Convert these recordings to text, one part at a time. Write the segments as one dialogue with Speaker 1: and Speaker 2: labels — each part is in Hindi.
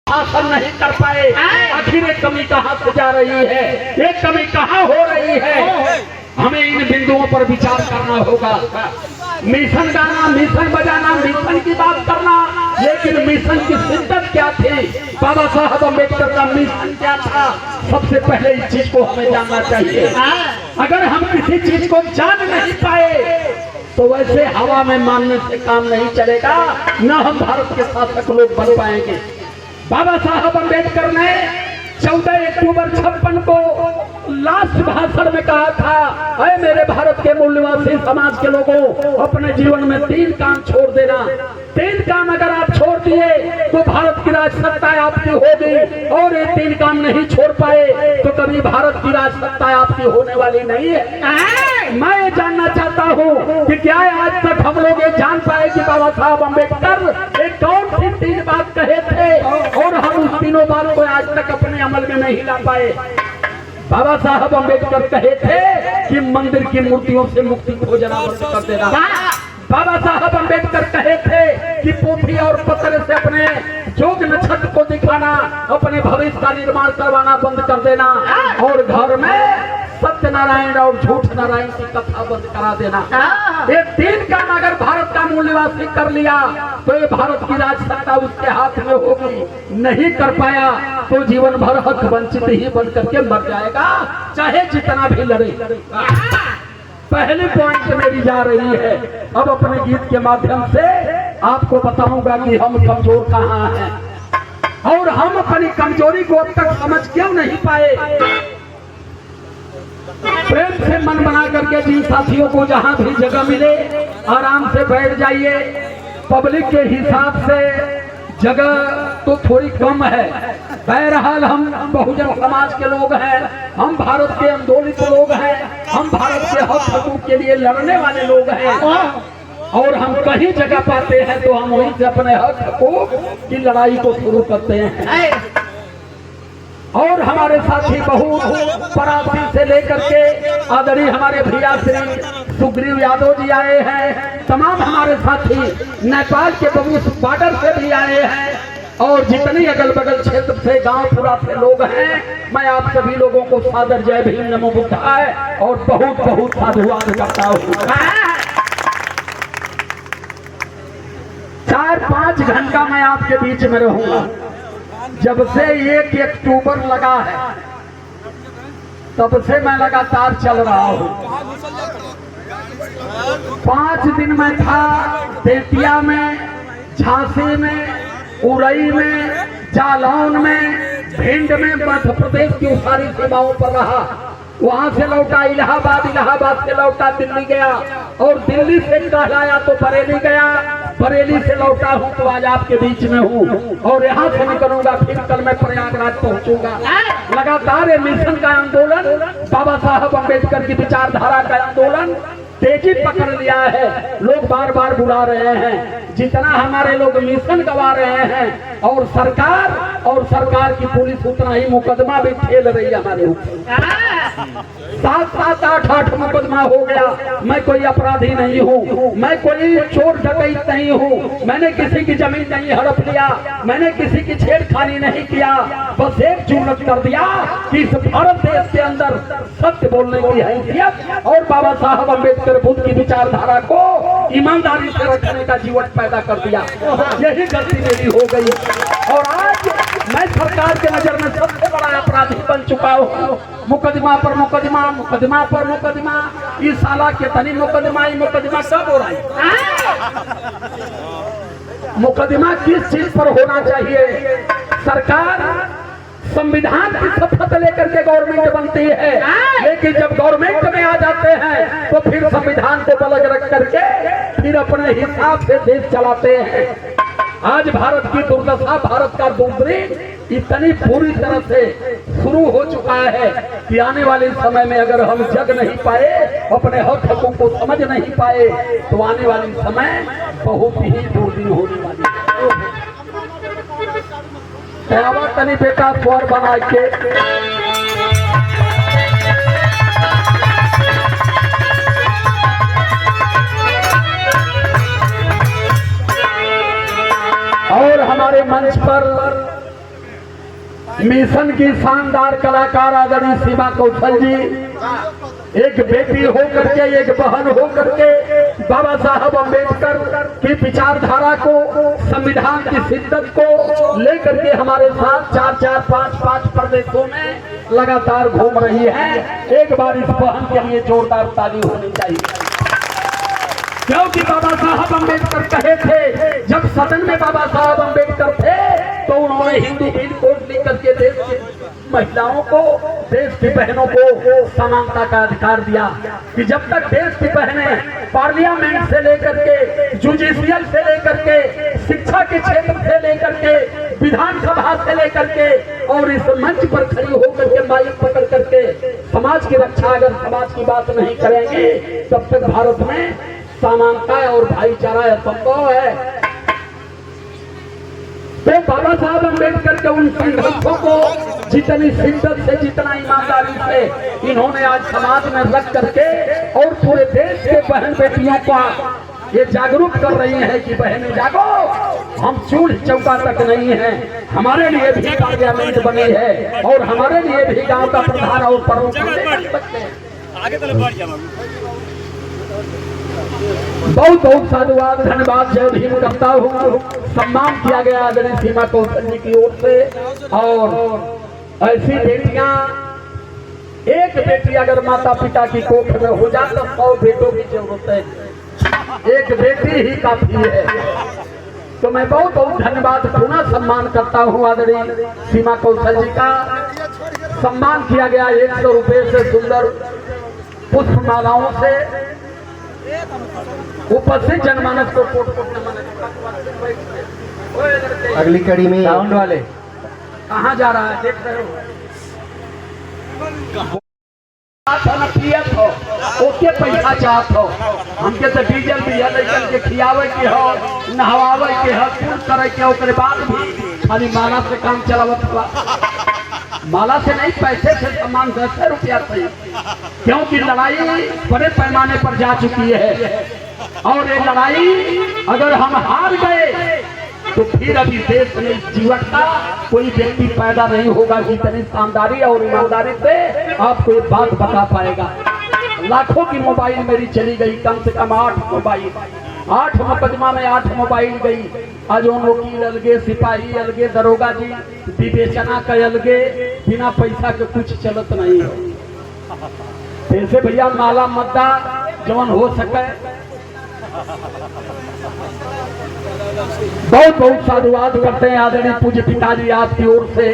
Speaker 1: शासन नहीं कर पाए। आखिर ये कमी कहाँ से जा रही है, ये कमी कहाँ हो रही है, हमें इन बिंदुओं पर विचार करना होगा। मिशन गाना, मिशन बजाना, मिशन की बात करना, लेकिन मिशन की शिद्दत क्या थी, बाबा साहब अम्बेडकर का मिशन क्या था, सबसे पहले इस चीज को हमें जानना चाहिए। अगर हम किसी चीज को जान नहीं पाए तो वैसे हवा में मानने से काम नहीं चलेगा, न हम भारत के शासक लोग बन पाएंगे। बाबा साहब अम्बेडकर ने 14 अक्टूबर 56 को लास्ट भाषण में कहा था, अरे मेरे भारत के मूल्यवासी समाज के लोगों, अपने जीवन में 3 काम छोड़ देना। 3 काम अगर आप छोड़ दिए तो भारत की राजसत्ता आपकी होगी, और ये 3 काम नहीं छोड़ पाए तो कभी भारत की राजसत्ता आपकी होने वाली नहीं है। मैं ये जानना चाहता हूँ कि क्या आज तक हम लोग ये जान पाए कि बाबा साहब अम्बेडकर एक कौन सी 3 बात कहे थे, और हम उस तीनों बात को आज तक अपने अमल में नहीं ला पाए। बाबा साहब अम्बेडकर कहे थे कि मंदिर की मूर्तियों से मुक्ति खोजना बंद कर देना। बाबा साहब अम्बेडकर कहे थे कि पोथी और पत्र से अपने जोग नक्षत्र को दिखाना, अपने भविष्य का निर्माण करवाना बंद कर देना, और घर में सत्यनारायण और झूठ नारायण की कथा बंद करा देना। ये 3 काम अगर भारत का मूल्यवासी कर लिया तो ये भारत की राजसत्ता उसके हाथ में होगी। नहीं कर पाया तो जीवन भर हक वंचित ही बन करके मर जाएगा, चाहे जितना भी लड़े। पहली पॉइंट मेरी जा रही है। अब अपने गीत के माध्यम से आपको बताऊंगा कि हम कमजोर कहाँ हैं, और हम अपनी कमजोरी को अब तक समझ क्यों नहीं पाए। प्रेम से मन बना करके जिन साथियों को जहां भी जगह मिले आराम से बैठ जाइए। पब्लिक के हिसाब से जगह तो थोड़ी कम है, बहरहाल हम बहुजन समाज के लोग हैं, हम भारत के आंदोलित लोग हैं, हम भारत के हक हकूक के लिए लड़ने वाले लोग हैं, और हम कहीं जगह पाते हैं तो हम वहीं से अपने हक हकूक की लड़ाई को शुरू करते हैं। और हमारे साथी बहुत परासी से लेकर के आदरणीय हमारे भैया श्री सुग्रीव यादव जी आए हैं, तमाम हमारे साथी नेपाल के बगुस बॉर्डर से भी आए हैं, और जितने अगल बगल क्षेत्र से गांवपुरा से लोग हैं, मैं आप सभी लोगों को सादर जय भीम नमो बुद्धाय और बहुत बहुत साधुवाद करता हूँ। 4-5 घंटा मैं आपके बीच में रहूंगा। जब से 1 अक्टूबर लगा है तब से मैं लगातार चल रहा हूँ। 5 दिन में था बेतिया में, झांसी में, उरई में, जालौन में, भिंड में, मध्य प्रदेश की सारी सीमाओं पर रहा। वहां से लौटा इलाहाबाद, इलाहाबाद से लौटा दिल्ली गया, और दिल्ली से कहलाया तो बरेली गया, बरेली से लौटा हूँ तो आज आपके बीच में हूँ, और यहाँ से निकलूंगा फिर कल मैं प्रयागराज पहुँचूंगा। लगातार ये मिशन का आंदोलन, बाबा साहब अम्बेडकर की विचारधारा का आंदोलन तेजी पकड़ लिया है। लोग बार बार बुला रहे हैं, जितना हमारे लोग मिशन गवा रहे हैं, और सरकार की पुलिस उतना ही मुकदमा भी खेल रही है हमारे ऊपर। 7-7, 8-8 मुकदमा हो गया। मैं कोई अपराधी नहीं हूँ, मैं कोई चोर डकैत नहीं हूँ, मैंने किसी की जमीन नहीं हड़प लिया, मैंने किसी की छेड़खानी नहीं किया, बस एक जुर्मत कर दिया कि इस भारत देश के अंदर सत्य बोलने की हैसियत और बाबा साहब अम्बेडकर बुद्ध की विचारधारा को ईमानदारी से रखने का जीवन पैदा कर दिया। यही गलती मेरी हो गई, और आज मैं सरकार के नजर में सबसे बड़ा अपराधी बन चुका हूँ। मुकदमा पर मुकदमा, मुकदमा पर मुकदमा, इस साला के तनी मुकदमा ही मुकदमा सब हो रहा है। मुकदमा किस चीज पर होना चाहिए? सरकार संविधान की शपथ लेकर के गवर्नमेंट बनती है, लेकिन जब गवर्नमेंट में आ जाते हैं तो फिर संविधान को पलट रख करके फिर अपने हिसाब से देश चलाते हैं। आज भारत की दुर्दशा, भारत का दुर्दृष्ट इतनी पूरी तरह से शुरू हो चुका है कि आने वाले समय में अगर हम जग नहीं पाए, अपने हक हकों को समझ नहीं पाए, तो आने वाले समय बहुत ही दुर्दिन होने वाली है। तनी बेटा स्वर बना के और हमारे मंच पर मिशन की शानदार कलाकार आदरणीय सीमा कौशल जी, एक बेटी हो करके, एक बहन हो करके बाबा साहब अम्बेडकर की विचारधारा को, संविधान की शिद्दत को लेकर के हमारे साथ 4-4, 5-5 प्रदेशों में लगातार घूम रही है। एक बार इस बहन के लिए जोरदार ताली होनी चाहिए, क्योंकि बाबा साहब अम्बेडकर कहे थे, जब सदन में बाबा साहब अम्बेडकर थे तो उन्होंने हिंदू बिल कोड लिख करके देश की महिलाओं को, देश की बहनों को समानता का अधिकार दिया कि जब तक देश की बहनें पार्लियामेंट से लेकर के, जुडिशियल से लेकर के, शिक्षा के क्षेत्र से लेकर के, विधानसभा से लेकर के और इस मंच पर खड़ी होकर के माइक पकड़ करके समाज की रक्षा, अगर समाज की बात नहीं करेंगे तब तक भारत में समानता और भाईचारा असंभव है। तो बाबा साहब अम्बेडकर के उन संघर्षों को जितनी शिद्दत से, जितना ईमानदारी से इन्होंने आज समाज में रख करके और पूरे देश के बहन बेटियों का ये जागरूक कर रही हैं कि बहनें जागो, हम चूल्हे चौका तक नहीं है, हमारे लिए भी पार्लियामेंट बनी है और हमारे लिए भी गांव का प्रधान और प्रमुख सकते हैं। बहुत बहुत साधुवाद, धन्यवाद, जय भीम करता हूँ। सम्मान किया गया आदरणीय सीमा कौशल जी की ओर से। और ऐसी बेटियां, एक बेटी अगर माता पिता की कोख में हो जाए तो 100 बेटों की जरूरत है, एक बेटी ही काफी है। तो मैं बहुत बहुत धन्यवाद, पुनः सम्मान करता हूँ आदरणीय सीमा कौशल जी का। सम्मान किया गया 100 रुपये से सुंदर पुष्प मालाओं से। उपस्थित जनमानस को
Speaker 2: अगली कड़ी में
Speaker 1: साउंड वाले कहाँ जा रहा है, देख रहे हो? ओके पैसा चाहत हो, हमके तो डीजल भी है, लेकिन के खियावे के हो, नहवावे के हो, कुल करे के, ओकरे बाद भी खाली माला से काम चलावत हुआ। माला से नहीं, पैसे से सम्मान 10 रुपया से, क्योंकि लड़ाई बड़े पैमाने पर जा चुकी है और ये लड़ाई अगर हम हार गए तो फिर अभी देश में जीवन का कोई व्यक्ति पैदा नहीं होगा जितनी शानदारी और ईमानदारी से आपको एक बात बता पाएगा। लाखों की मोबाइल मेरी चली गई, कम से कम 8 मोबाइल, 8 मुकदमा में 8 मोबाइल गई। आज वो वकील अलगे, सिपाही अलगे, दरोगा जी विवेचना का अलगे, बिना पैसा के कुछ चलत नहीं है। ऐसे भैया माला मद्दा जवन हो सके। बहुत बहुत साधुवाद करते हैं आदरणीय पूज्य पिताजी आपकी ओर से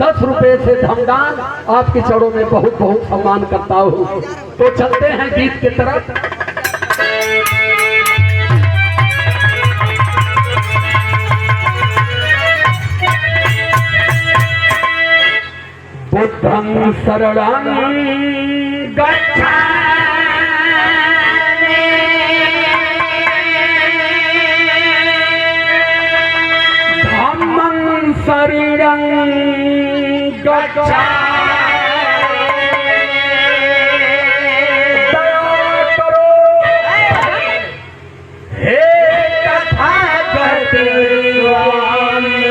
Speaker 1: 10 रुपए से धमदान आपके चरणों में बहुत बहुत सम्मान करता हूँ। तो चलते हैं गीत की तरफ। बुद्धं शरणं गच्छामि, धम्मं शरणं गच्छामि। दया करो हे तथागत स्वामी,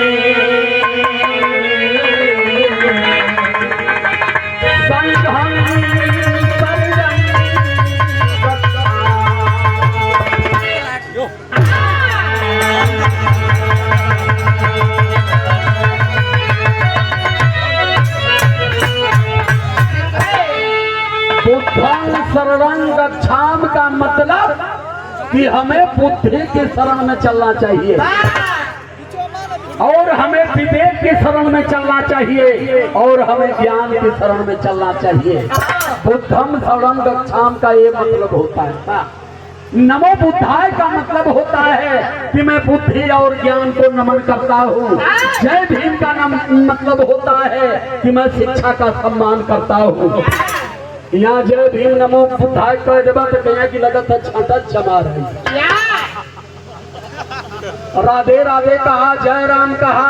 Speaker 1: बुद्धं शरणं गच्छामि का मतलब कि हमें बुद्धि के शरण में चलना चाहिए और हमें विवेक की शरण में चलना चाहिए और हमें ज्ञान की शरण में चलना चाहिए। बुद्धं शरणं गच्छामि का ये मतलब होता है। नमो बुद्धाय का मतलब होता है कि मैं बुद्धि और ज्ञान को नमन करता हूँ। जय भीम का मतलब होता है कि मैं शिक्षा का सम्मान करता हूँ। यहाँ जय भीम नमो बुद्धाय कह देवा तो कहीं की लगत है छाता जमा रही। राधे राधे कहा, जय राम कहा,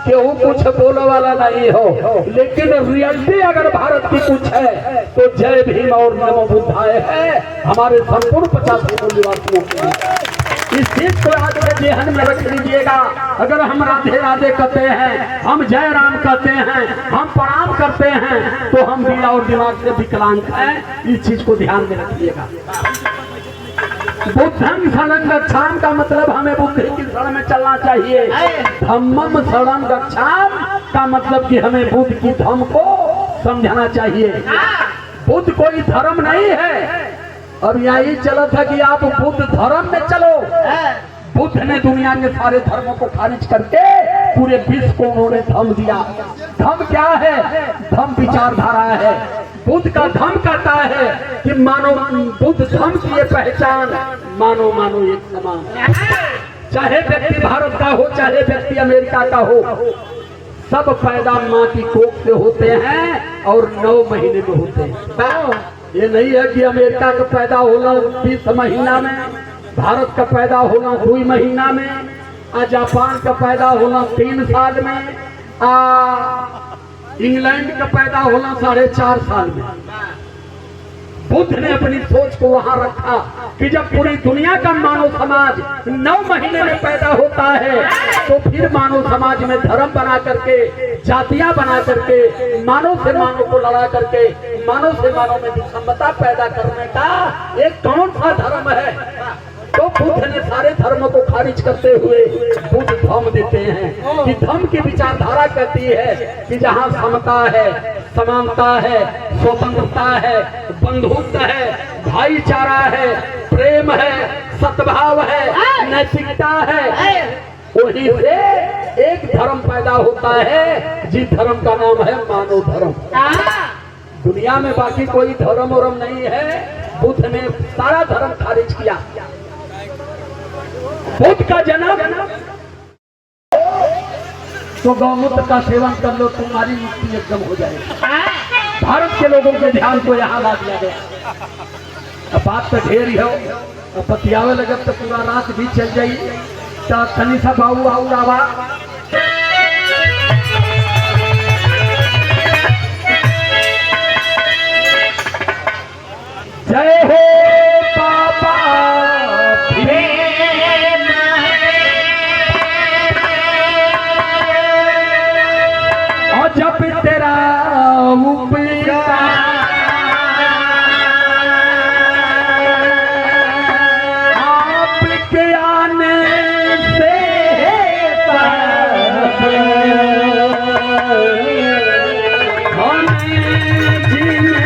Speaker 1: केहू कुछ बोलने वाला नहीं हो, लेकिन रियलिटी अगर भारत की कुछ है तो जय भीम और नमो बुद्धाय है हमारे संपूर्ण 50 निवासियों के। इस चीज को याद में जेहन में रख लीजिएगा। अगर हम राधे राधे कहते हैं, हम जय राम कहते हैं, हम प्रणाम करते हैं, तो हम दिल और दिमाग से विकलांग हैं। इस चीज को ध्यान में रखिएगा। बुद्धं शरणं गच्छामि का मतलब हमें बुद्धि की शरण में चलना चाहिए। धम्मं शरणं गच्छामि का मतलब कि हमें बुद्ध की धम्म को समझना चाहिए। बुद्ध कोई धर्म नहीं है। अब यही चला था कि आप बुद्ध धर्म में चलो। बुद्ध ने दुनिया के सारे धर्मों को खारिज करके पूरे विश्व को उन्होंने धर्म दिया। धर्म क्या है? धर्म विचारधारा है। बुद्ध का धर्म कहता है कि मानो बुद्ध धर्म की ये पहचान मानो मानो एक समान। चाहे व्यक्ति भारत का हो, चाहे व्यक्ति अमेरिका का हो, सब पैदा माँ की कोख से होते हैं और 9 महीने में होते हैं। ये नहीं है कि अमेरिका का पैदा होना 20 महीना में, भारत का पैदा होना 2 महीना में, जापान का पैदा होना 3 साल में, इंग्लैंड का पैदा होना 4.5 साल में। बुद्ध ने अपनी सोच को वहां रखा कि जब पूरी दुनिया का मानव समाज 9 महीने में पैदा होता है, तो फिर मानव समाज में धर्म बना करके, जातियां बना करके, मानव से मानव को लड़ा करके, मानव से मानव में विषमता पैदा करने का एक कौन सा धर्म है? तो बुद्ध ने सारे धर्म को खारिज करते हुए बुद्ध धर्म देते हैं कि धर्म की विचारधारा कहती है कि जहाँ समता है, समानता है, स्वतंत्रता है, बंधुत्व है, भाईचारा है, प्रेम है, सद्भाव है, नैतिकता है, वहीं से एक धर्म पैदा होता है जिस धर्म का नाम है मानव धर्म। दुनिया में बाकी कोई धर्म वरम नहीं है। बुद्ध ने सारा धर्म खारिज किया। बुद्ध का जन्म तो गौमूत्र का सेवन कर लो, तुम्हारी मुक्ति एकदम हो जाएगी। भारत के लोगों के ध्यान को यहाँ ला दिया गया। अब बात तो ढेर ही हो, अब पतियावे लगे तो पूरा रात भी चल जाई। तो कनिसा बाबू आऊ आवा जय हो पापा जब तेरा उपकार आपके आने से हमें जीने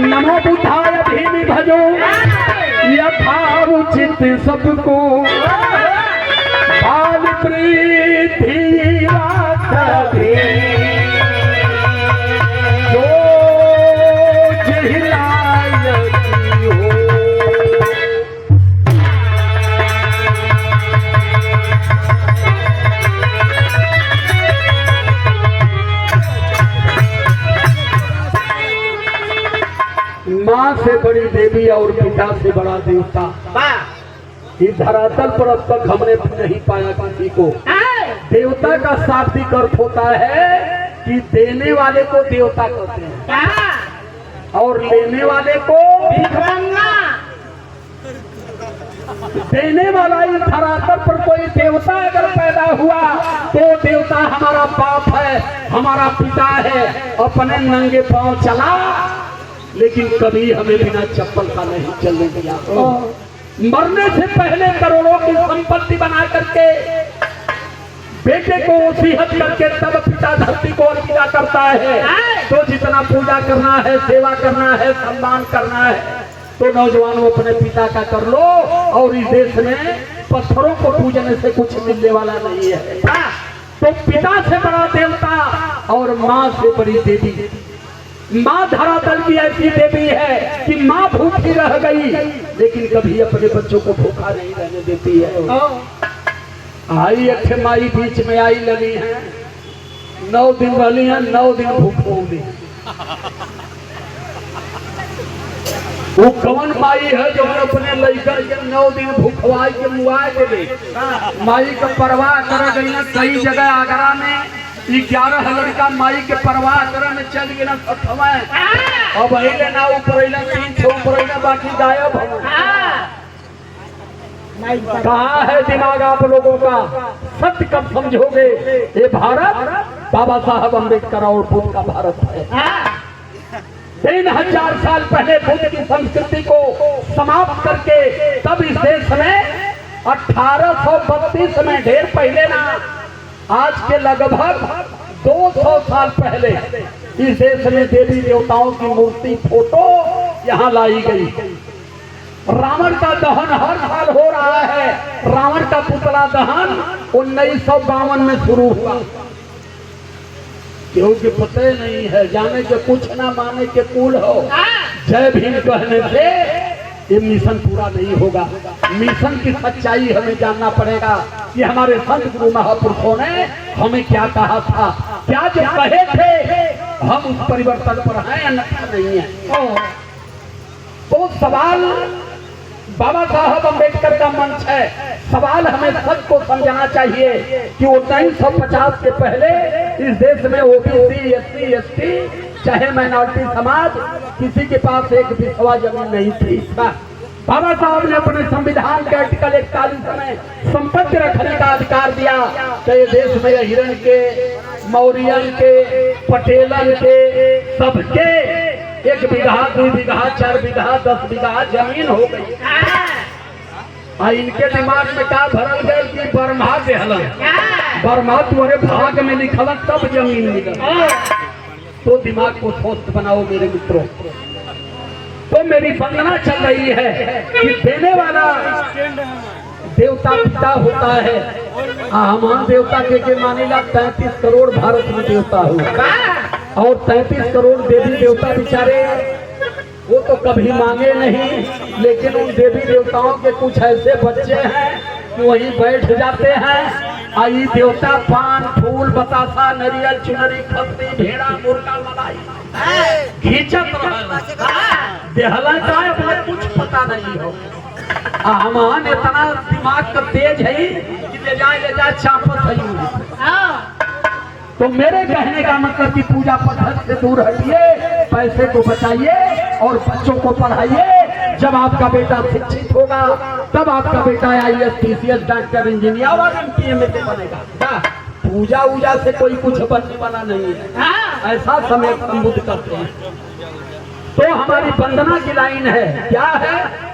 Speaker 1: नमो बुद्धाय धीमी भजो यथाउचित सबको बाल प्रीति राखी जो जिहिलाय हो। माँ से बड़ी देवी और पिता से बड़ा देवता इस धरातल पर अब तक हमने नहीं पाया किसी को। देवता का शाब्दिक अर्थ होता है कि देने वाले को देवता कहते हैं और लेने वाले को भिखमंगा। देने वाला इस धरातल पर कोई देवता अगर पैदा हुआ तो देवता हमारा बाप है, हमारा पिता है। अपने नंगे पांव चला, लेकिन कभी हमें बिना चप्पल का नहीं चलने दिया। मरने से पहले करोड़ों की संपत्ति बना करके बेटे को वसीयत करके तब पिता धरती को अलविदा करता है। तो जितना पूजा करना है, सेवा करना है, सम्मान करना है, तो नौजवानों अपने पिता का कर लो। और इस देश में पत्थरों को पूजने से कुछ मिलने वाला नहीं है। तो पिता से बड़ा देवता और माँ से बड़ी देवी। माँ धरातल की ऐसी देवी है कि माँ भूखी रह गई लेकिन कभी अपने बच्चों को भूखा नहीं रहने देती है। आई अच्छे माई बीच में आई लगी है, 9 दिन वाली है, 9 दिन भूख होगी। वो कौन माई है जो अपने लड़कर के 9 दिन भूखवाई के मुआए के दे। माई का परवाह कर गई ना कई जगह आगरा में 11 लड़का माई के परवाह करे में चल गए ना सठवा अब अले ना ऊपर 3 छो ऊपर बाकी गायब कहाँ है दिमाग आप लोगों का? सत्य कब समझोगे? ये भारत बाबा साहब अम्बेडकर और बुद्ध का भारत है। 3000 साल पहले बुद्ध की संस्कृति को समाप्त करके तब इस देश में 1832 में, ढेर पहले ना, आज के लगभग 200 साल पहले इस देश में देवी देवताओं की मूर्ति फोटो यहाँ लाई गई। रावण का दहन हर साल हो रहा है। रावण का पुतला दहन 1952 में शुरू हुआ। क्योंकि पता नहीं है, जाने के कुछ ना माने के कुल हो। जय भीम कहने से ये मिशन पूरा नहीं होगा। मिशन की सच्चाई हमें जानना पड़ेगा कि हमारे संत गुरु महापुरुषों ने हमें क्या कहा था, क्या जो कहे थे हम उस परिवर्तन पर हैं या नहीं है। तो सवाल बाबा साहब अम्बेडकर का मंच है। सवाल हमें सच को समझना चाहिए कि 1950 के पहले इस देश में ओबीसी, एससी, एसटी, चाहे माइनॉरिटी समाज, किसी के पास एक बिस्वा जमीन नहीं थी। बाबा साहब ने अपने संविधान के आर्टिकल 41 में संपत्ति रखने का अधिकार दिया। तो ये देश में हिरण के, मौर्यन के, पटेलन के, सबके 1 बीघा, 2 बीघा, 4 बीघा, 10 बीघा जमीन हो गई। इनके दिमाग में क्या भरल गए कि बर्मा देहलन, बर्मा तुम्हारे भाग में लिखल तब जमीन मिलल। तो दिमाग को स्वस्थ बनाओ मेरे मित्रों। तो मेरी वंदना चल रही है कि देने वाला देवता पिता होता है। महान देवता के मानेला 33 करोड़ भारत में देवता हुआ और 33 करोड़ देवी देवता बेचारे वो तो कभी मांगे नहीं, लेकिन उन देवी देवताओं के कुछ ऐसे बच्चे हैं कि वहीं बैठ जाते हैं। आई देवता पान, फूल, बतासा, नरियल, चुनरी, खस्ती, भेड़ा, मुर्गा, मलाई घींचत देहला का अपने कुछ पता नहीं हो। हमान इतना दिमाग का तेज है कि ले जाए चापत है। तो मेरे कहने का मतलब कि पूजा पद्धति से दूर हटिए, पैसे को बचाइए और बच्चों को पढ़ाइए। जब आपका बेटा शिक्षित होगा तब आपका बेटा IAS, TCS, डॉक्टर, इंजीनियर और MPMA बनेगा। पूजा वूजा से कोई कुछ बनने वाला नहीं है, ऐसा समय संबोधित करते हैं। तो हमारी वंदना की लाइन है, क्या है?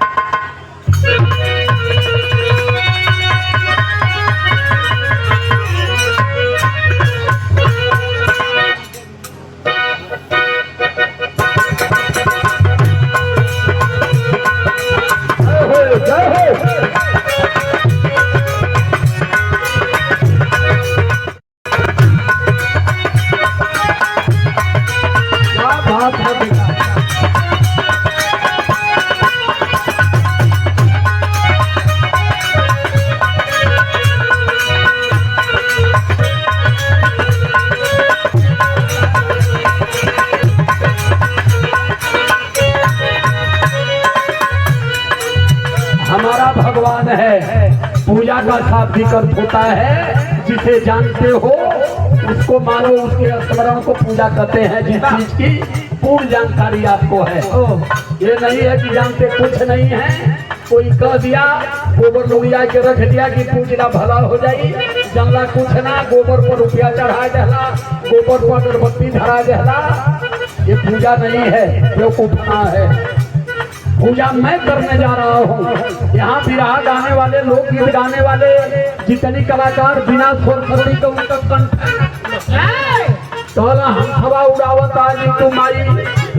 Speaker 1: हमारा भगवान है, पूजा का शाब्दिक अर्थ होता है जिसे जानते हो उसको मानो, उसके स्मरण को पूजा करते हैं। जिस चीज की पूर्ण जानकारी आपको है, ये नहीं है कि जानते कुछ नहीं है। कोई कह दिया गोबर लोहिया के रख दिया कि पूजना भला हो जाई, जानला कुछ ना। गोबर पर रुपया चढ़ा देला, गोबर पर अगरबत्ती धरा देला, ये पूजा नहीं है, बेवकूफना है। पूजा मैं करने जा रहा हूँ। यहाँ बिरहा गाने वाले, लोकगीत गाने वाले जितने कलाकार बिना सरस्वती को उनका कंठ हम हवा उड़ावत आज तू माई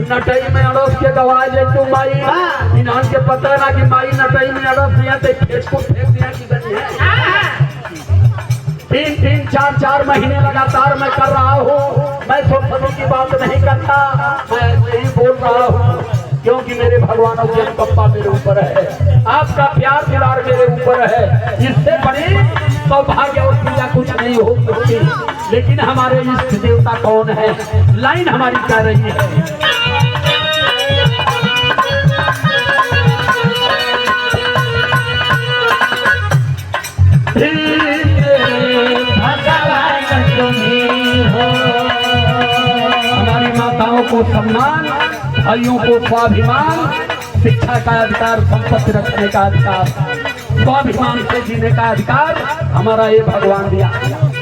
Speaker 1: नटई में अड़स के गवाए जे तू माई। इन्हान के पता ना कि माई नटई में अड़स दिया तो फेंक को फेंक दिया की बनी है। 3-3, 4-4 महीने लगातार मैं कर रहा हूँ। मैं सरस्वती की बात नहीं करता, मैं यही बोल रहा हूँ क्योंकि मेरे भगवानों के पप्पा मेरे ऊपर है, आपका प्यार दुलार मेरे ऊपर है। इससे बड़ी सौभाग्य और पूजा कुछ नहीं हो सकती। लेकिन हमारे इष्ट देवता कौन है? लाइन हमारी कह रही है, को सम्मान, भाइयों को स्वाभिमान, शिक्षा का अधिकार, संपत्ति रखने का अधिकार, स्वाभिमान से जीने का अधिकार हमारा ये भगवान दिया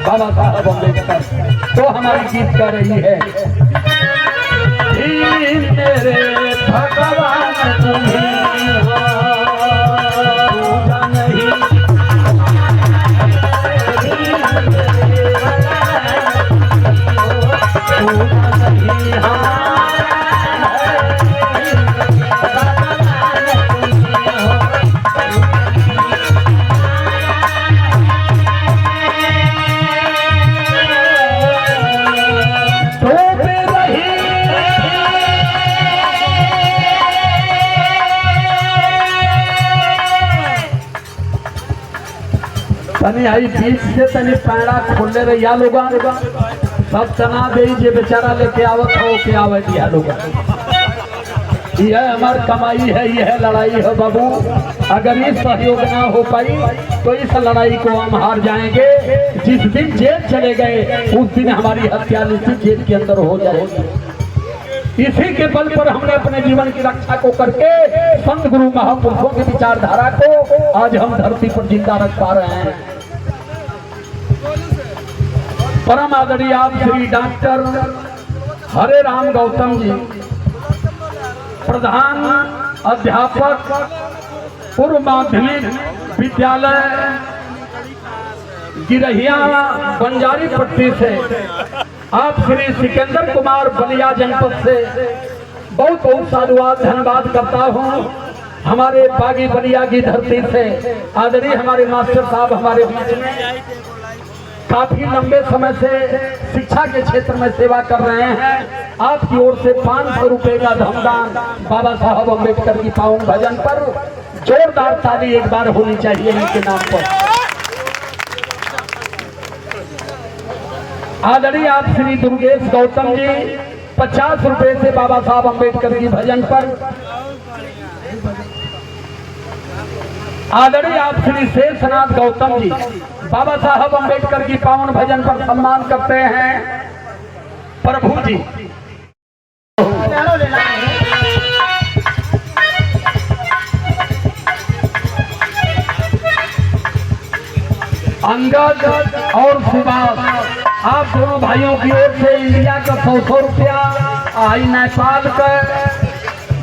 Speaker 1: बाबा साहब अम्बेडकर। तो हमारी गीत कर रही है, मेरे भगवान तुम्हें तनी आई बीच से तनी पैड़ा खोले रहिया लोग सब तना दे जे बेचारा लेके आवत हो के आवे दिया लोग। यह हमार कमाई है, यह लड़ाई है बाबू। अगर इस सहयोग ना हो पाई तो इस लड़ाई को हम हार जाएंगे। जिस दिन जेल चले गए उस दिन हमारी हत्या निश्चित जेल के अंदर हो जाएगी। इसी के बल पर हमने अपने जीवन की रक्षा को करके संत गुरु महापुरुषों की विचारधारा को आज हम धरती पर जिंदा रख पा रहे हैं। परम आदरणीय आप श्री डॉक्टर हरे राम गौतम जी, प्रधान अध्यापक पूर्व माध्यमिक विद्यालय गिरहिया बंजारी पट्टी से, आप श्री सिकंदर कुमार बलिया जनपद से बहुत बहुत साधुवाद धन्यवाद करता हूँ। हमारे बागी बलिया की धरती से आदरणीय हमारे मास्टर साहब हमारे बीच में काफी लंबे समय से शिक्षा के क्षेत्र में सेवा कर रहे हैं। आपकी ओर से 500 रुपए का धमदान बाबा साहब अम्बेडकर की पावन भजन पर जोरदार ताली एक बार होनी चाहिए इनके नाम पर। आदरणीय आप श्री दुर्गेश गौतम जी 50 रुपए से बाबा साहब अम्बेडकर की भजन पर। आदरणीय आप श्री शेषनाथ गौतम जी बाबा साहब अम्बेडकर की पावन भजन पर सम्मान करते हैं प्रभु जी। अंगद और सुभाष, आप दोनों भाइयों की ओर से इंडिया का 100 रुपया, आई नेपाल का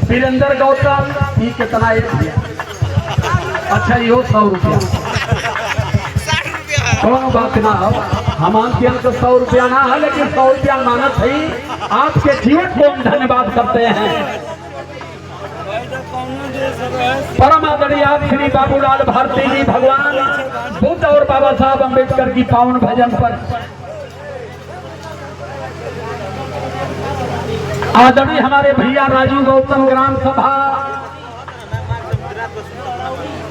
Speaker 1: वीरेंद्र गौतम, ये कितना एक दिया? अच्छा यो 100 रुपया, दोनों बात ना हो, हमान के अंक 100 रुपया ना है, लेकिन 100 रुपया मानत है। आपके जीवन को हम धन्यवाद करते हैं। परम आदरणीय आप श्री बाबूलाल भारती जी भगवान बुद्ध और बाबा साहब अम्बेडकर की पावन भजन पर। आदरणीय हमारे भैया राजू गौतम ग्राम सभा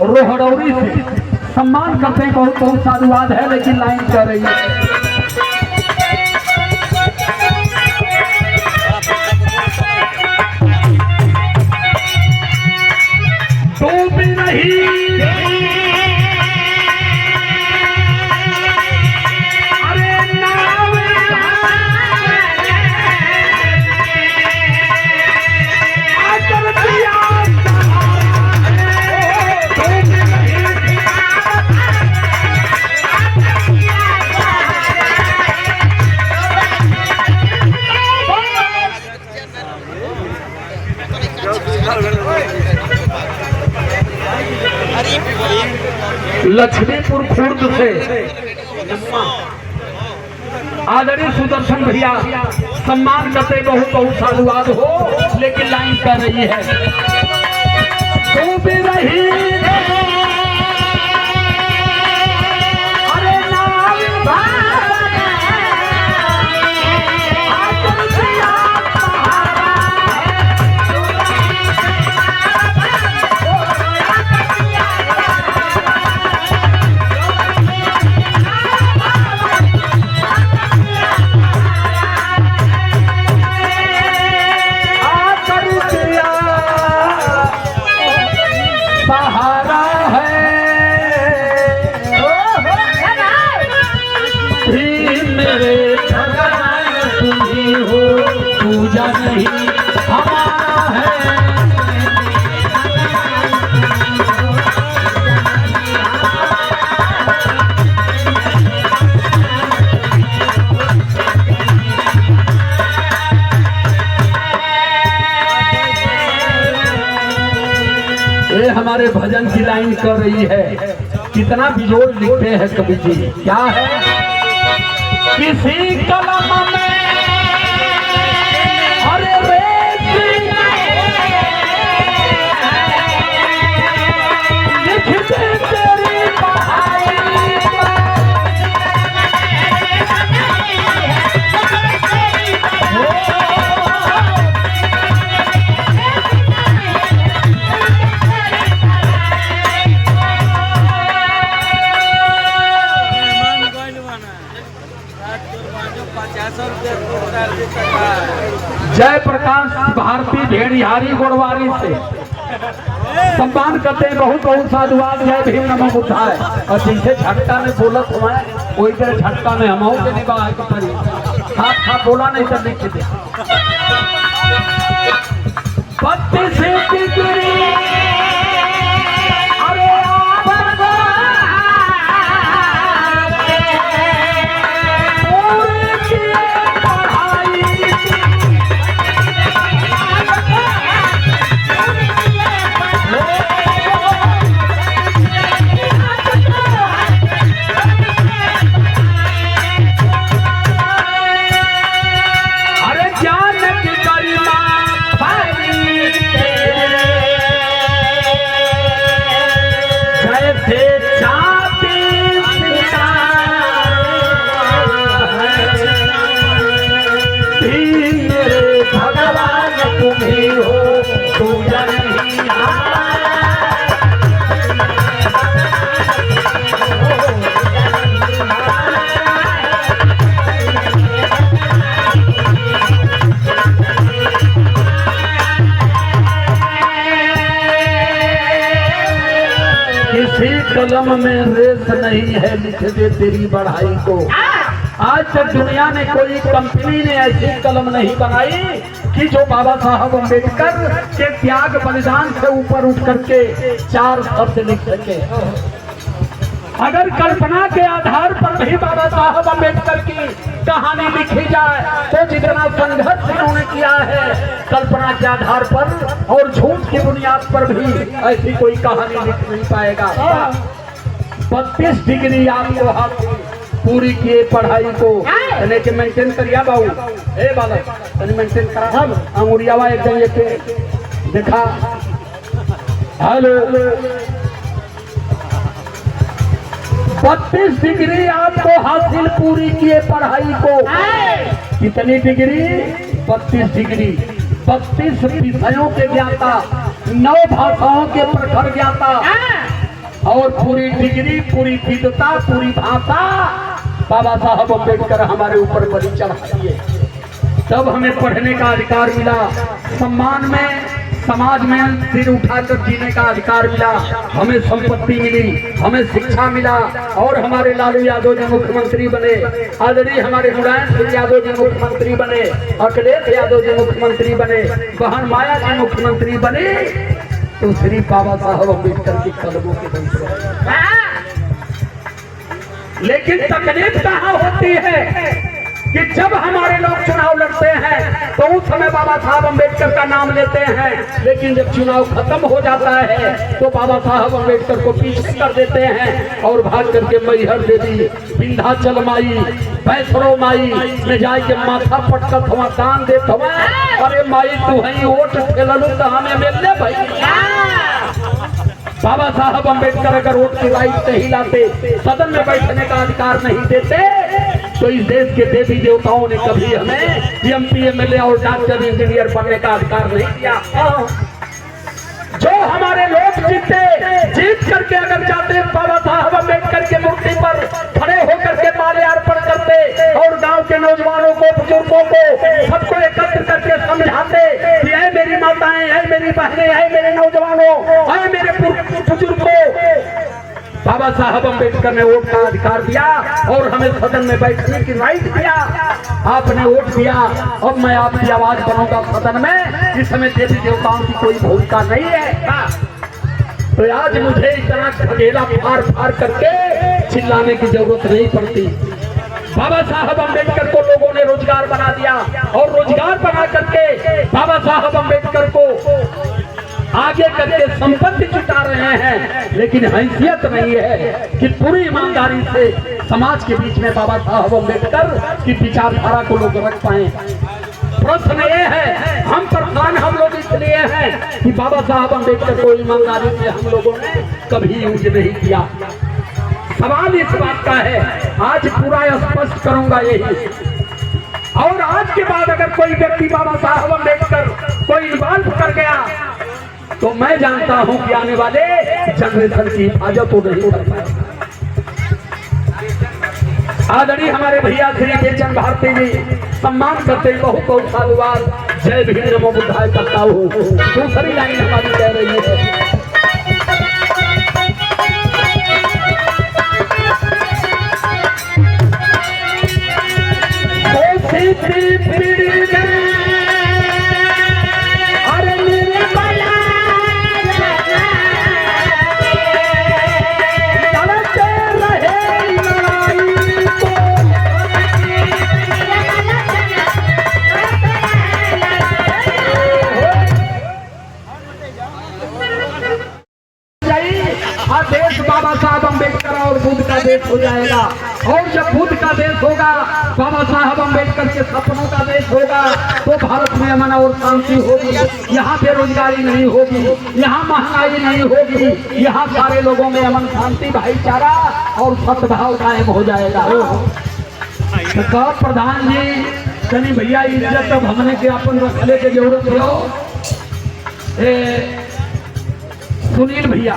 Speaker 1: रोहड़ौरी से सम्मान करते हैं। बहुत बहुत साधुवाद है, लेकिन लाइन कर रही है। तो भी नहीं लक्ष्मीपुर खुर्द से आदरणीय सुदर्शन भैया सम्मान करते बहुत बहुत साधुवाद हो, लेकिन लाइन कर रही है। तू भी रही अरे सहारा ही हमारा है। ये हमारे भजन की लाइन कर रही है, कितना बिजोड़ लिखते हैं कवि जी। क्या है? किसी कलम में अरे लिखते तेरी पढ़ाई जय प्रकाश भारती भेड़िहारी गोड़वारी से सम्मान करते हैं। बहुत बहुत साधुवाद। जय भीम नमो बुद्धाय। और जिनसे झटका में बोलत हुआ है वही तरह झटका में हम के नहीं बाहर के परी साथ साथ बोला नहीं तो लिख दे। पत्ती से कलम में रेस नहीं है, लिख दे तेरी बढ़ाई को। आज तक दुनिया में कोई कंपनी ने ऐसी कलम नहीं बनाई कि जो बाबा साहब अम्बेडकर के त्याग बलिदान से ऊपर उठ करके 4 शब्द लिख सके। अगर कल्पना के आधार पर भी बाबा साहब अम्बेडकर की कहानी लिखी जाए तो जितना संघर्ष इन्होंने किया है कल्पना के आधार पर और झूठ की बुनियाद पर भी ऐसी कोई कहानी लिख नहीं पाएगा। 32 डिग्री आपको हाथ पूरी किए पढ़ाई को के मेंटेन करिया बाबू। ए बालक तने मेंटेन करा हम अंगुरियावा एकदम ये देखा। हेलो 32 डिग्री आपको हासिल पूरी किए पढ़ाई को। कितनी डिग्री? 32 डिग्री। 32 विषयों के ज्ञाता, 9 भाषाओं के प्रखर ज्ञाता और पूरी डिग्री, पूरी विद्वता, पूरी भाषा बाबा साहब अम्बेडकर हमारे ऊपर बलि चढ़ा दिए। तब हमें पढ़ने का अधिकार मिला, सम्मान में समाज में सिर उठाकर जीने का अधिकार मिला, हमें संपत्ति मिली, हमें शिक्षा मिला और हमारे लालू यादव जी मुख्यमंत्री बने, आदरणीय हमारे मुलायम सिंह यादव जी मुख्यमंत्री बने, अखिलेश यादव जी मुख्यमंत्री बने, बहन माया जी मुख्यमंत्री बने। तो श्री बाबा साहब अम्बेडकर की कदमों के बल पर। लेकिन तकलीफ कहाँ होती है कि जब हमारे लोग चुनाव लड़ते हैं तो उस समय बाबा साहब अम्बेडकर का नाम लेते हैं, लेकिन जब चुनाव खत्म हो जाता है तो बाबा साहब अम्बेडकर को पीछे कर देते हैं और भाग करके मैहर देवी, विंध्याचल माई, वैष्णो माई में जाके माथा पटकत हुआ दान देत हुआ। अरे माई तू ही वोट खेलू तो हमें मिल ले भाई। बाबा साहब अम्बेडकर अगर वोट की राइट नहीं लाते, सदन में बैठने का अधिकार नहीं देते, तो इस देश के देवी देवताओं ने कभी हमें एमपी, एमएलए और डॉक्टर, इंजीनियर बनने का अधिकार नहीं दिया। जो हमारे लोग जीत करके अगर जाते बाबा साहब अम्बेडकर के मूर्ति पर खड़े होकर के माल्यार्पण करते और गांव के नौजवानों को, बुजुर्गों को, सबको एकत्र करके समझाते कि ऐ मेरी माताएं, ऐ मेरी बहनें, ऐ मेरे नौजवानों, ऐ मेरे बुजुर्गों, बाबा बाबा साहब अम्बेडकर ने वोट का अधिकार दिया और हमें सदन में बैठने की राइट दिया। आपने वोट दिया, अब मैं आपकी आवाज बनूंगा सदन में। इस समय देवी देवताओं की कोई भूमिका नहीं है। तो आज मुझे इतना खगेला फाड़ फाड़ करके चिल्लाने की जरूरत नहीं पड़ती। बाबा साहब अम्बेडकर को लोगों ने रोजगार बना दिया और रोजगार बना करके बाबा साहब अम्बेडकर को आगे करके संपत्ति जुटा रहे हैं, लेकिन हैसियत नहीं है कि पूरी ईमानदारी से समाज के बीच में बाबा साहब अम्बेडकर की विचारधारा को लोग रख पाए। प्रश्न ये है, हम परेशान हम लोग इसलिए हैं कि बाबा साहब अम्बेडकर को ईमानदारी से हम लोगों ने कभी यूज नहीं किया। सवाल इस बात का है, आज पूरा स्पष्ट करूंगा यही। और आज के बाद अगर कोई व्यक्ति बाबा साहब अम्बेडकर को इन्वॉल्व कर गया तो मैं जानता हूं कि आने वाले जनरेशन की हिफाजत हो नहीं कर पाएगा। आदरणीय हमारे भैया श्री बेचन भारती जी सम्मान करते बहुत बहुत साधुवाद। जय भीम नमो बुद्धाय करता हूँ। दूसरी लाइन हमारी कह रही है, देश बाबा साहब अम्बेडकर और बुद्ध का देश हो जाएगा। और जब बुद्ध का देश होगा, बाबा साहब अम्बेडकर के सपनों का देश होगा, तो भारत में अमन और शांति होगी। यहाँ बेरोजगारी नहीं होगी, यहाँ महंगाई नहीं होगी, यहाँ सारे लोगों में अमन शांति भाईचारा और सद्भाव कायम हो जाएगा। तो प्रधान जी कहीं भैया इज्जत अब हमने के अपन रखने की जरूरत हो। सुनील भैया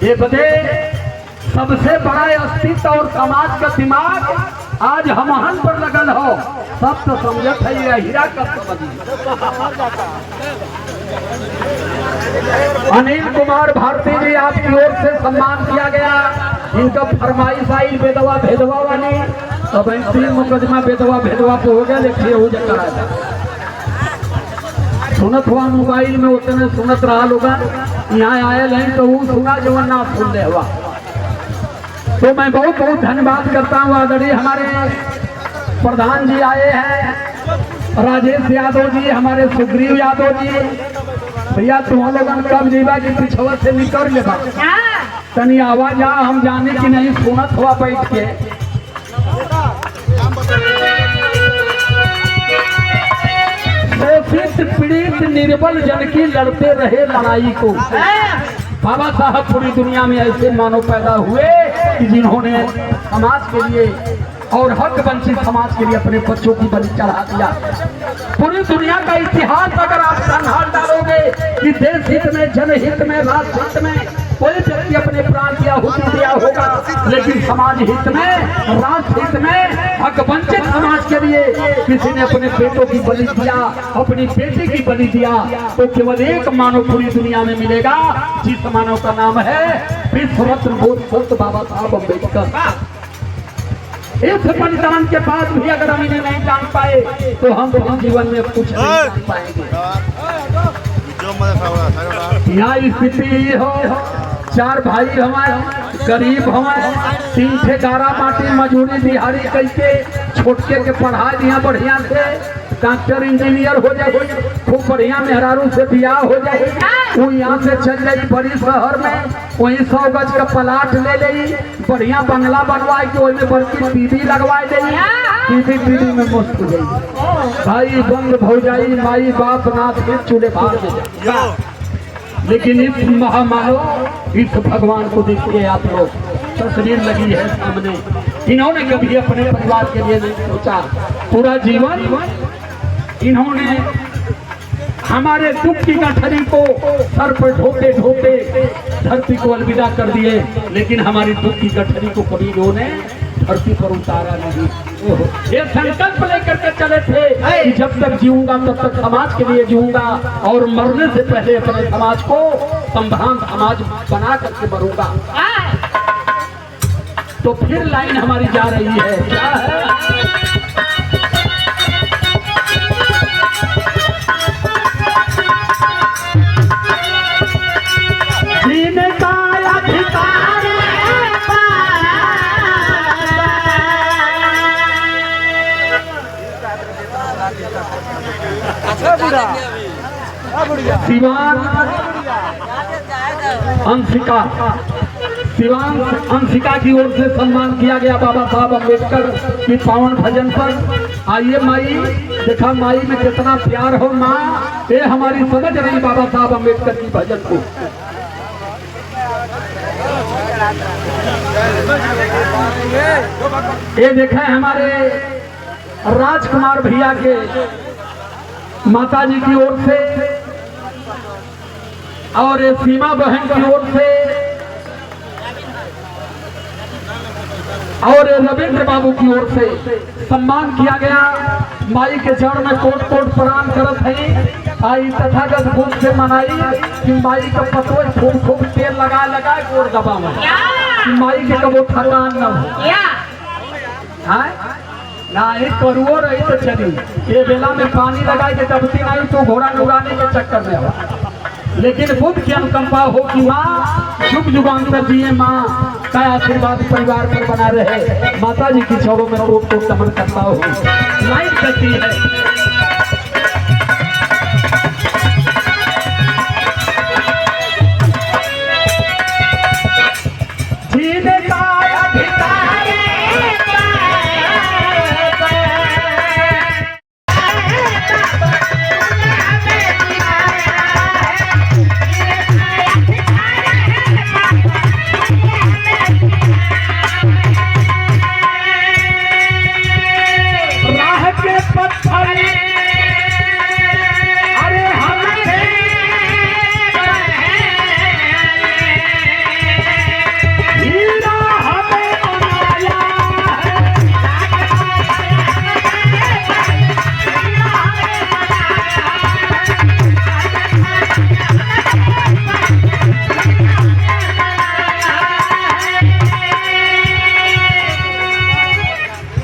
Speaker 1: ये बदे सबसे बड़ा अस्तित्व और समाज का दिमाग आज हमहन पर लगल हो। सब तो समझत है ये हीरा का अनिल कुमार भारती जी आपकी ओर से सम्मान किया गया। इनका फरमाइश आई बेदवा भेदवा वाली, अब 3 मुकदमा बेदवा भेदवा पे हो गया, देखिए हो जाता सुनत हुआ मोबाइल में उतने सुनत रहा लोग यहाँ आए नहीं तो वो सुना जो ना सुन ले हुआ। तो मैं बहुत बहुत धन्यवाद करता हूँ। आदरणीय हमारे प्रधान जी आए हैं, राजेश यादव जी, हमारे सुग्रीव यादव जी। भैया तुम लोगन कब जीवा की पिछवा से निकल लेगा तनी आवाज आ, हम जाने की नहीं सुनत हुआ बैठ के। शोषित पीड़ित निर्बल जन की लड़ते रहे लड़ाई को। बाबा साहब पूरी दुनिया में ऐसे मानव पैदा हुए कि जिन्होंने समाज के लिए और हक वंचित समाज के लिए अपने बच्चों की बलि चढ़ा दिया। पूरी दुनिया का इतिहास अगर आप संभाल डालोगे कि देश हित में, जनहित में, राष्ट्र हित में कोई व्यक्ति अपने प्राण की आहुति दिया होगा, लेकिन समाज हित में, राष्ट्र हित में, हक वंचित समाज के लिए किसी ने अपने बेटों की बलि दिया, अपनी बेटी की बलि दिया, तो केवल एक मानव पूरी दुनिया में मिलेगा, जिस मानव का नाम है विश्व रत्न बोध बाबा साहब अम्बेडकर। इस बलिदान के बाद भी अगर हम इन्हें नहीं जान पाए तो हम अपने जीवन में कुछ नहीं जान पाएंगे। यहाँ स्थिति हो, 4 भाई हमारे गरीब हमारे, 3 ठेकारा माटी मजूरी दिहाड़ी करके छोटके के पढ़ाई दिया बढ़िया से, डॉक्टर इंजीनियर हो जाए, खूब बढ़िया मेहरारू से बियाह हो जाए, वो यहाँ से चल जाए बड़ी शहर में, वहीं 100 गज का प्लाट ले ले, बढ़िया बंगला बनवाए के वही बल्कि टीवी लगवाए दे, टीवी में मस्त हो जाए, भाई बंद हो जाए, माई बाप नाथ के चूल्हे भाग दे। लेकिन इस महामानव, इस भगवान को देखिए आप लोग, तस्वीर लगी है सामने। इन्होंने कभी अपने परिवार के लिए नहीं सोचा, पूरा जीवन इन्होंने हमारे दुख की गठरी को सर पर ढोते ढोते धरती को अलविदा कर दिए, लेकिन हमारी दुख की गठरी को कभी इन्होंने धरती पर उतारा नहीं। ये संकल्प लेकर के चले थे कि जब तक जीऊंगा तब तक समाज के लिए जीऊंगा और मरने से पहले अपने समाज को संभ्रांत समाज बना करके मरूंगा। तो फिर लाइन हमारी जा रही है, क्या है? जीने का अधिकार सिवान अंशिका, सिवान अंशिका की ओर से सम्मान किया गया बाबा साहब अम्बेडकर की पावन भजन पर। आइए माई, देखा माई में कितना प्यार हो माँ, ये हमारी समझ रही बाबा साहब अम्बेडकर की भजन को। ये देखा है हमारे राजकुमार भैया के माताजी की ओर से और सीमा बहन की ओर से और रविंद्र बाबू की ओर से सम्मान किया गया। माई के चरण में कोट कोट प्रणाम करत है। आई तथागत भूख से मनाई कि माई का पतो खूब खूब तेल लगा लगा गोर दबा में कि माई के कबो थकान न हो। ना एक करुओ रही तो चली, ये बेला में पानी लगा के दबती नहीं तो घोड़ा नुगाने के चक्कर में हो। लेकिन बुद्ध की अनुकंपा हो कि माँ जुग जुगांतर जिए, माँ का आशीर्वाद परिवार पर बना रहे। माता जी की चौरों में कोट कोट नमन करता हूँ। लाइन करती है जीने का अधिकार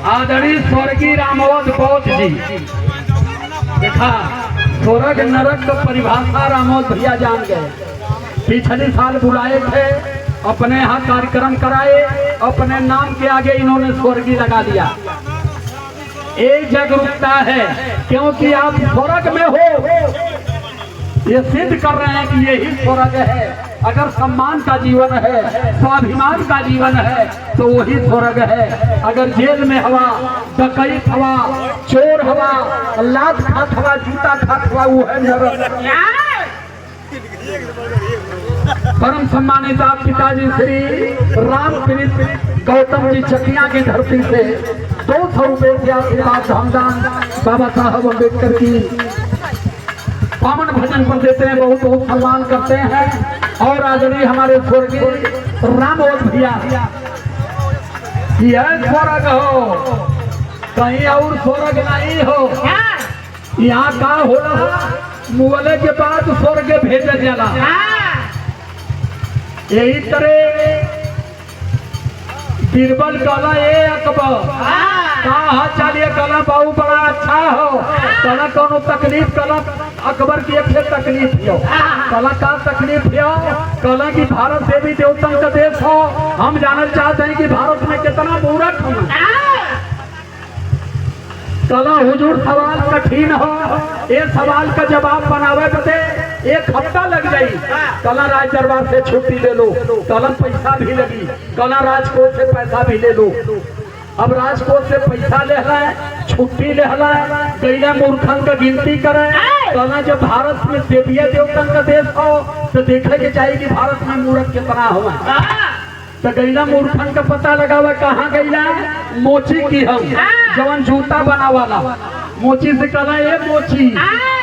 Speaker 1: आदरणीय स्वर्गीय रामोद बौद्ध जी, देखा स्वर्ग नरक का परिभाषा रामोद भैया जान गए। पिछले साल बुलाए थे, अपने यहाँ कार्यक्रम कराए, अपने नाम के आगे इन्होंने स्वर्गीय लगा दिया। एक जग रुकता है क्योंकि आप स्वर्ग में हो, ये सिद्ध कर रहे हैं कि यही स्वर्ग है। अगर सम्मान का जीवन है, स्वाभिमान का जीवन है तो वही स्वर्ग है। अगर जेल में हवा, डकैत हवा, चोर हवा, लात खात हवा, जूता खात हवा, वो है नरक। परम सम्मानित आप पिताजी श्री रामकृष्ण गौतम जी चकिया की धरती से 200 रुपए के आशीर्वाद धामदान बाबा साहब अम्बेडकर की पावन भजन पर देते हैं, बहुत बहुत सम्मान करते हैं। और आदरणीय हमारे स्वर्गीय रामोद भैया, यह स्वर्ग हो, कहीं और स्वर्ग नहीं हो। यहाँ का हो रहा मुगले के बाद स्वर्ग भेजे जाला। यही तरह बीरबल कला ये अकबर कहा चलिए कला बाबू बड़ा अच्छा हो, कला कौन तकलीफ, कला अकबर की एक तकलीफ हो, कला का तकलीफ हो, कला की भारत देवी देवतन का देश हो। हम जानना चाहते हैं कि भारत में कितना मूर्ख हो। कला हुजूर सवाल कठिन हो, ये सवाल का जवाब बनावे बदे 1 हफ्ता लग जाई। कला राज दरबार से छुट्टी ले लो, कला पैसा भी लगी, कला राजकोट से पैसा भी ले लो। अब राजकोट से पैसा ले है, छुट्टी ले है, गैला मूर्खन का गिनती करे। कला जब भारत में देवी देवतन का देश हो तो देखे के चाहिए कि भारत में मूर्ख कितना हुआ। तो गैला मूर्खन का पता लगा हुआ कहाँ गैला, मोची की हम जवन जूता बना वाला मोची से कला ये मोची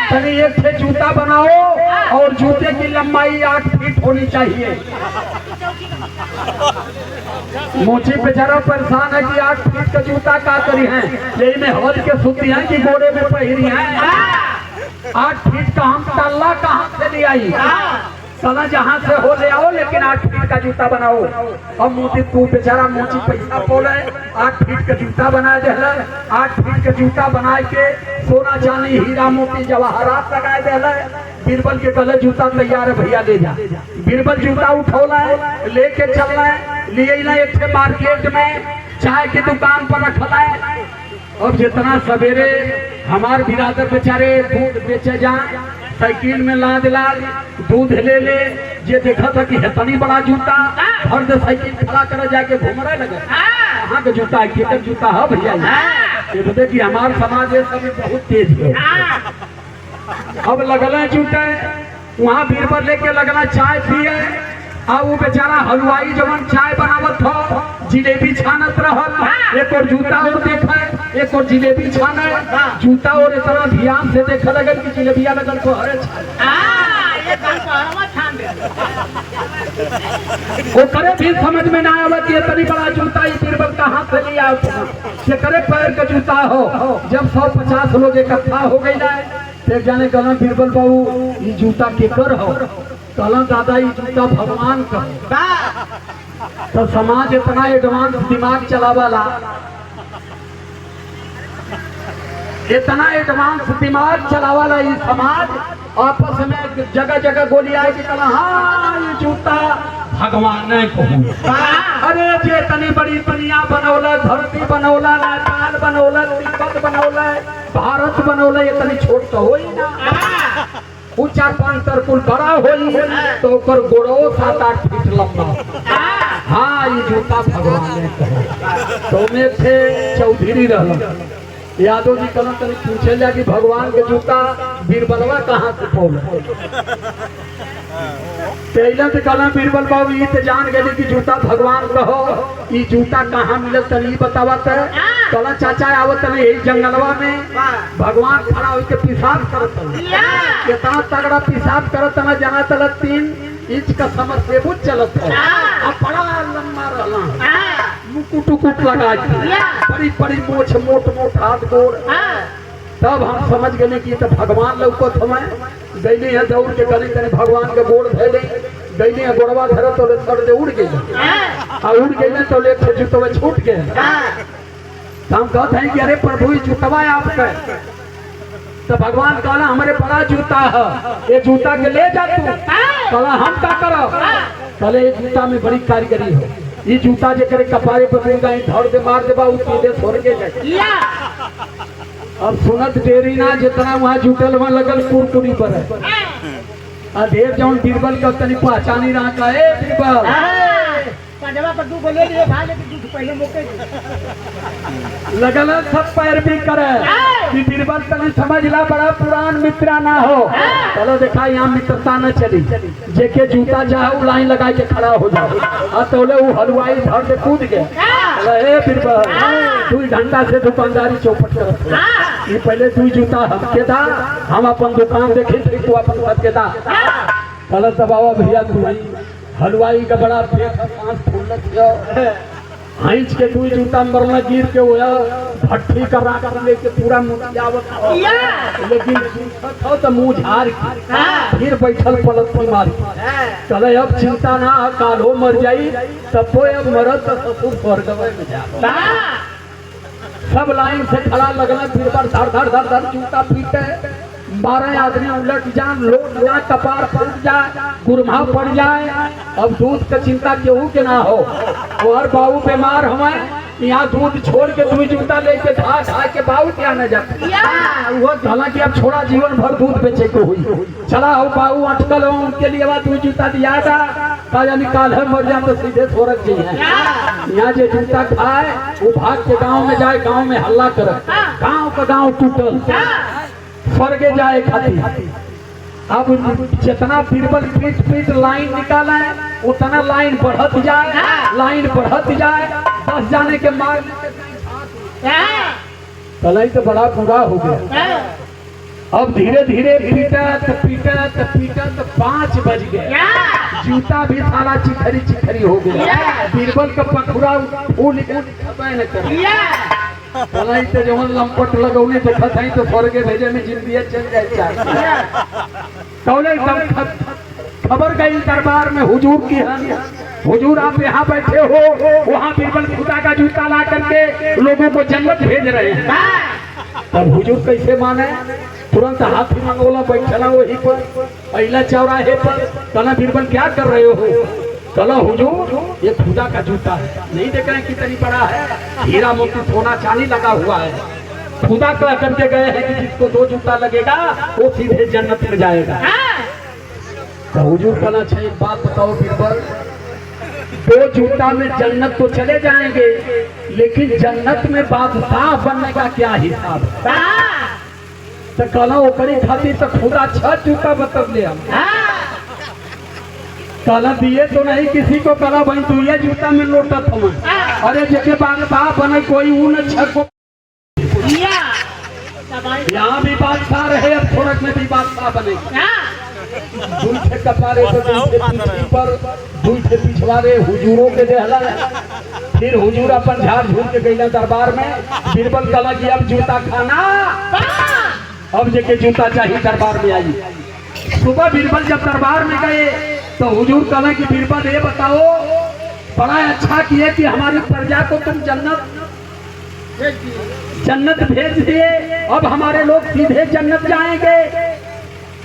Speaker 1: तनी एक से जूता बनाओ और जूते की लंबाई 8 फीट होनी चाहिए। मोची बेचारा परेशान है कि 8 फीट का जूता का करी है, यही में हवल के सूती है कि गोरे में पहरी है। 8 फीट का हम तल्ला कहाँ से ले आई, चला जहाँ से हो ले आओ, लेकिन 8 फीट का जूता बनाओ। अब मोती तू बेचारा मोची पैसा बोले 8 फीट का जूता बना दे, 8 फीट का जूता बना के सोना चांदी हीरा मोती जवाहरात लगा दे। बीरबल के गले जूता तैयार है, भैया ले जा। बीरबल जूता उठौला है, लेके चलना है, लिए ना एक मार्केट में चाय की दुकान पर रखला है। अब जितना सवेरे हमार बिरादर बेचारे दूध बेचे जाए, साइकिल में लाद दूध ले ले, जे देखा था कि इतनी बड़ा जूता हर दे साइकिल खड़ा कर जाके घूम रहे लगे। कहाँ का जूता है, केकर जूता है भैया? ये तो देखिए हमार समाज ये सब बहुत तेज है। अब लगल जूते वहाँ बीरबल लेके लगना चाय पिए। अब वो बेचारा हलवाई जवन चाय बनावत हो, जिलेबी छानत रहल। एक और जूता और देखा, एक और जिलेबी छाने, जूता और इतना ध्यान से देखे लगल कि जिलेबिया लगल को हरे वो करे भी समझ में ना आवे कि इतनी बड़ा जूता ये बीरबल कहाँ से लिया। ये करे पैर का जूता हो। जब 150 लोग इकट्ठा हो गई ना, एक जाने कहना बीरबल बाबू ये जूता केकर हो? कहला दादा ये जूता भगवान का। तो समाज इतना एडवांस दिमाग चलावाला, इतना एडवांस दिमाग चलावाला ये समाज, आपस में जगह जगह गोली आई कि कहला हाँ ये जूता भगवान को। अरे जे इतनी बड़ी दुनिया बनौला, धरती बनौला, नेपाल बनौला, तिब्बत बनौला, भारत बनौला, इतनी छोट तो हो ही ना। ऊंचा 5 तरकुल बड़ा होई तो ओकर गोड़ो 7-8 फीट लंबा। हाँ ये जूता भगवान ने कहा। तो में थे चौधरी रहला, यादव जी कहना तनी पूछे जा कि भगवान के जूता बीरबलवा कहाँ से पौला? पहले तो कहना बीरबल बाबू ये तो जान गए कि जूता भगवान कहो, ये जूता कहाँ मिलल तनी बतावत है। कहला चाचा आवत नहीं यही जंगलवा में भगवान खड़ा होके पेशाब करत है। कितना तगड़ा पेशाब करत है, जहाँ तक 3 इंच का समरसेबुल चलत है। अब बड़ा लंबा रहला, मुकुट उकुट लगा बड़ी बड़ी मोछ, मोट मोट हाथ गोड़। तब हम समझ गए कि तो भगवान लौकत हमें। गैली है दौड़ के गली कहीं भगवान के गोड़ धैले, गैली है गोड़वा धर तो सर दे उड़ गई, उड़ गई तो ले जूतवा छूट गए। हम कहते हैं कि अरे प्रभु ये जूतवा आपका। तो भगवान कहला हमारे बड़ा जूता है, ये जूता के ले जा तू। कहला हम क्या करो? कहले ये जूता में बड़ी कारीगरी हो। ये जूता जे करे कपारे पर धर दे मार दे बाबू सीधे छोड़ के जाए। अब सुनत देरी ना, जितना वहाँ जुटल वहाँ लगल कुरकुरी पर है। अधेर जौन बीरबल का तनी पहचानी रहा का बीरबल लगल सब पैर भी करे कि बीरबल तनी समझ ला बड़ा पुरान मित्रा ना हो। चलो देखा यहाँ मित्रता न चली, जेके जूता जाओ लाइन लगा के खड़ा हो जाओ। तो वो हलवाई धर से कूद गए। बीरबल तू घंटा से दुकानदारी चौपट कर, ये पहले तू जूता हमके दा, हम अपन दुकान देखे तू अपन सबके दा। गलत बाबा भैया तू हलवाई का बड़ा पेट 5 फूल हंस के तू जूता मरना गिर के वो भट्टी का राख लेके पूरा मुझावत, लेकिन था तो मुँह झाड़ फिर बैठल पलट मारी। चले अब चिंता ना, कालो मर जाई तब तो अब मरद तो ससुर स्वर्ग में जा। सब लाइन से खड़ा लगना, फिर पर धर धर धर धर जूता पीटे। 12 आदमी उलट जान, लोट जाए, कपार फट जाए, गुरमा पड़ जाए। अब दूध का चिंता केहू के ना हो। और बाबू बीमार हमें यहाँ दूध छोड़ के तू जूता लेके धा धा के बाबू क्या न जाते। हालांकि अब छोड़ा जीवन भर दूध बेचे को हुई। चला हो बाबू अटकल हो, उनके लिए तू जूता दिया था यानी काल है मर जाए तो सीधे स्वर्ग जी है। यहाँ जो जूता खाए वो भाग के गाँव में जाए, गाँव में हल्ला करे, गाँव का गाँव टूटल स्वर्गे जाए खातिर। अब जितना बीरबल पीट पीट लाइन निकाला है उतना लाइन बढ़त जाए, लाइन बढ़त जाए। 10 जाने के मार कलाई तो बड़ा बुरा हो गया। अब धीरे धीरे पीटत पीटत पीटत 5 बज गए। जूता भी सारा चिखरी चिखरी हो गया। बीरबल का पखुरा फूल कलाई तो जवन लंपट लगौने देखत है तो स्वर्गे भेजे में जिंदगी चल जाए। कौले खबर गई दरबार में हुजूर की है, हुजूर आप यहाँ बैठे हो, वहाँ बीरबल खुदा का जूता ला करके लोगों को जन्नत भेज रहे हैं। तब हुजूर कैसे माने, तुरंत हाथी मंगोला बैठला वही पर पहला चौराहे पर। कहना बीरबल क्या कर रहे हो? कहला हुजूर ये खुदा का जूता है, नहीं देख रहे कितनी बड़ा है, हीरा मोती सोना चांदी लगा हुआ है। खुदा कह करके गए हैं कि जिसको 2 जूता लगेगा वो सीधे जन्नत में जाएगा। तो हुजूर कहना चाहिए एक बात बताओ बीरबल, 2 जूता में जन्नत तो चले जाएंगे, लेकिन जन्नत में बादशाह बनने का क्या हिसाब है? तो कहला ओकरी खातिर तो खुदा 6 जूता बतल ले हम। कहला दिए तो नहीं किसी को, कहला भाई तू ये जूता में लौटत हम। अरे जेके बादशाह बने कोई ऊ न 6 को, यहाँ भी बादशाह रहे, अब थोड़क में भी बादशाह बने। दूल्हे कपारे से दूल्हे पर दूल्हे पिछवारे हुजूरों के देहला। फिर हुजूर अपन झाड़ झूल के गईला दरबार में। बीरबल कहला कि अब जूता खाना, अब जेके जूता चाहिए दरबार में आई। सुबह बीरबल जब दरबार में गए तो हुजूर कहला कि बीरबल ये बताओ, बड़ा अच्छा किए कि हमारी प्रजा को तुम जन्नत भेज दिए, अब हमारे लोग सीधे जन्नत जाएंगे।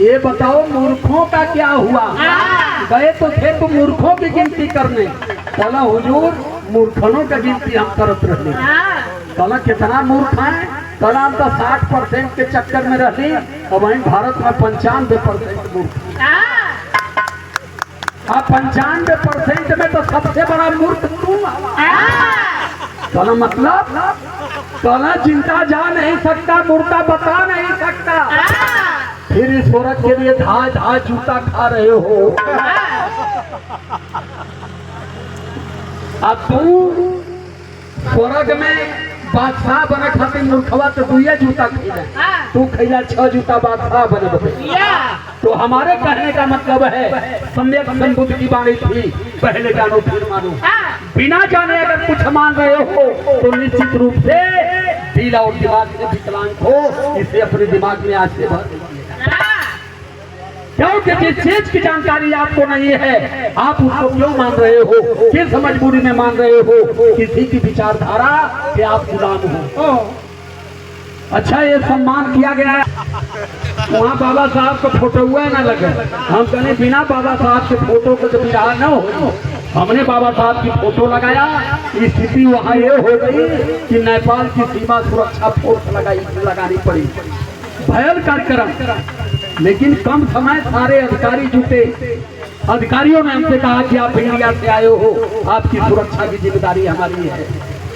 Speaker 1: ये बताओ मूर्खों का क्या हुआ? गए तो थे तो मूर्खों की गिनती करने। कहला हुजूर मूर्खनों का गिनती हम करत रहे। कहला कितना मूर्ख है? कहला हम तो 60% के चक्कर में रही, और वहीं भारत में 95% मूर्ख। अब 95% में तो सबसे बड़ा मूर्ख तू। कहला मतलब? कहला जिंदा जा नहीं सकता, मुर्दा बता नहीं सकता, फिर इस औरत के लिए धा धा जूता खा रहे हो। अब तू स्वर्ग में बादशाह बने खातिर मूर्खवा तो 2 जूता खैला, तू खैला 6 जूता बादशाह बने बते। तो हमारे कहने का मतलब है, सम्यक संबुद्ध की वाणी थी, पहले जानो फिर मानो। बिना जाने अगर कुछ मान रहे हो तो निश्चित रूप से दिल और दिमाग से विकलांग हो, इसे अपने दिमाग में आज से भर दीजिएगा। क्योंकि जिस चीज की जानकारी आपको नहीं है, आप उसको क्यों मान रहे हो, किस मजबूरी में मान रहे हो, किसी की विचारधारा के आप गुलाम हो। अच्छा ये सम्मान किया गया है, वहाँ बाबा साहब का फोटो हुआ ना लगे, हम कहने बिना बाबा साहब के फोटो को तो विचार न हो। हमने बाबा साहब की फोटो लगाया, स्थिति वहाँ ये हो गई कि नेपाल की सीमा सुरक्षा फोर्स लगानी पड़ी। भयल कार्यक्रम, लेकिन कम समय सारे अधिकारी जुटे। अधिकारियों ने हमसे कहा कि आप इंडिया से आए हो, आपकी सुरक्षा की जिम्मेदारी हमारी है।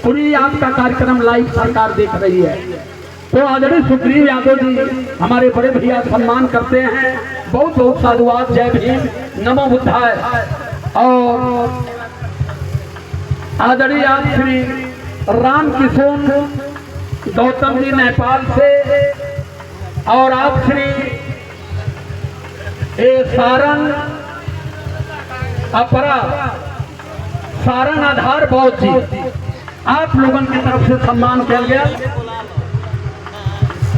Speaker 1: पूरी आपका कार्यक्रम लाइव सरकार देख रही है। तो आदरणीय सुप्रीम यादव जी हमारे बड़े भैया सम्मान करते हैं। बहुत बहुत साधुवाद, जय भीम, नमो बुद्धाय। और आदरणीय आप श्री राम किशोर गौतम जी नेपाल से, और आप श्री सारण अपरा सारण आधार बौद्ध जी, आप लोगों की तरफ से सम्मान किया गया।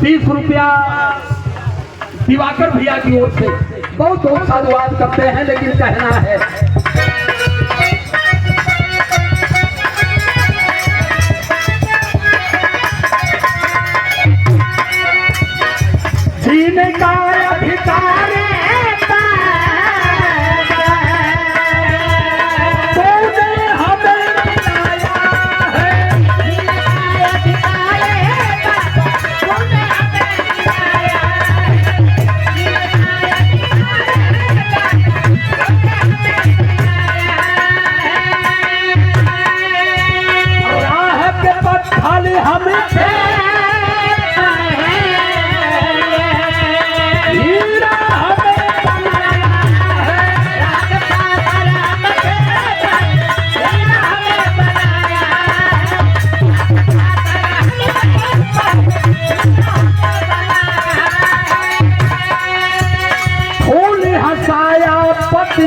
Speaker 1: 30 रुपया दिवाकर भैया की ओर से बहुत बहुत साधुवाद करते हैं। लेकिन कहना है जीने का अधिकार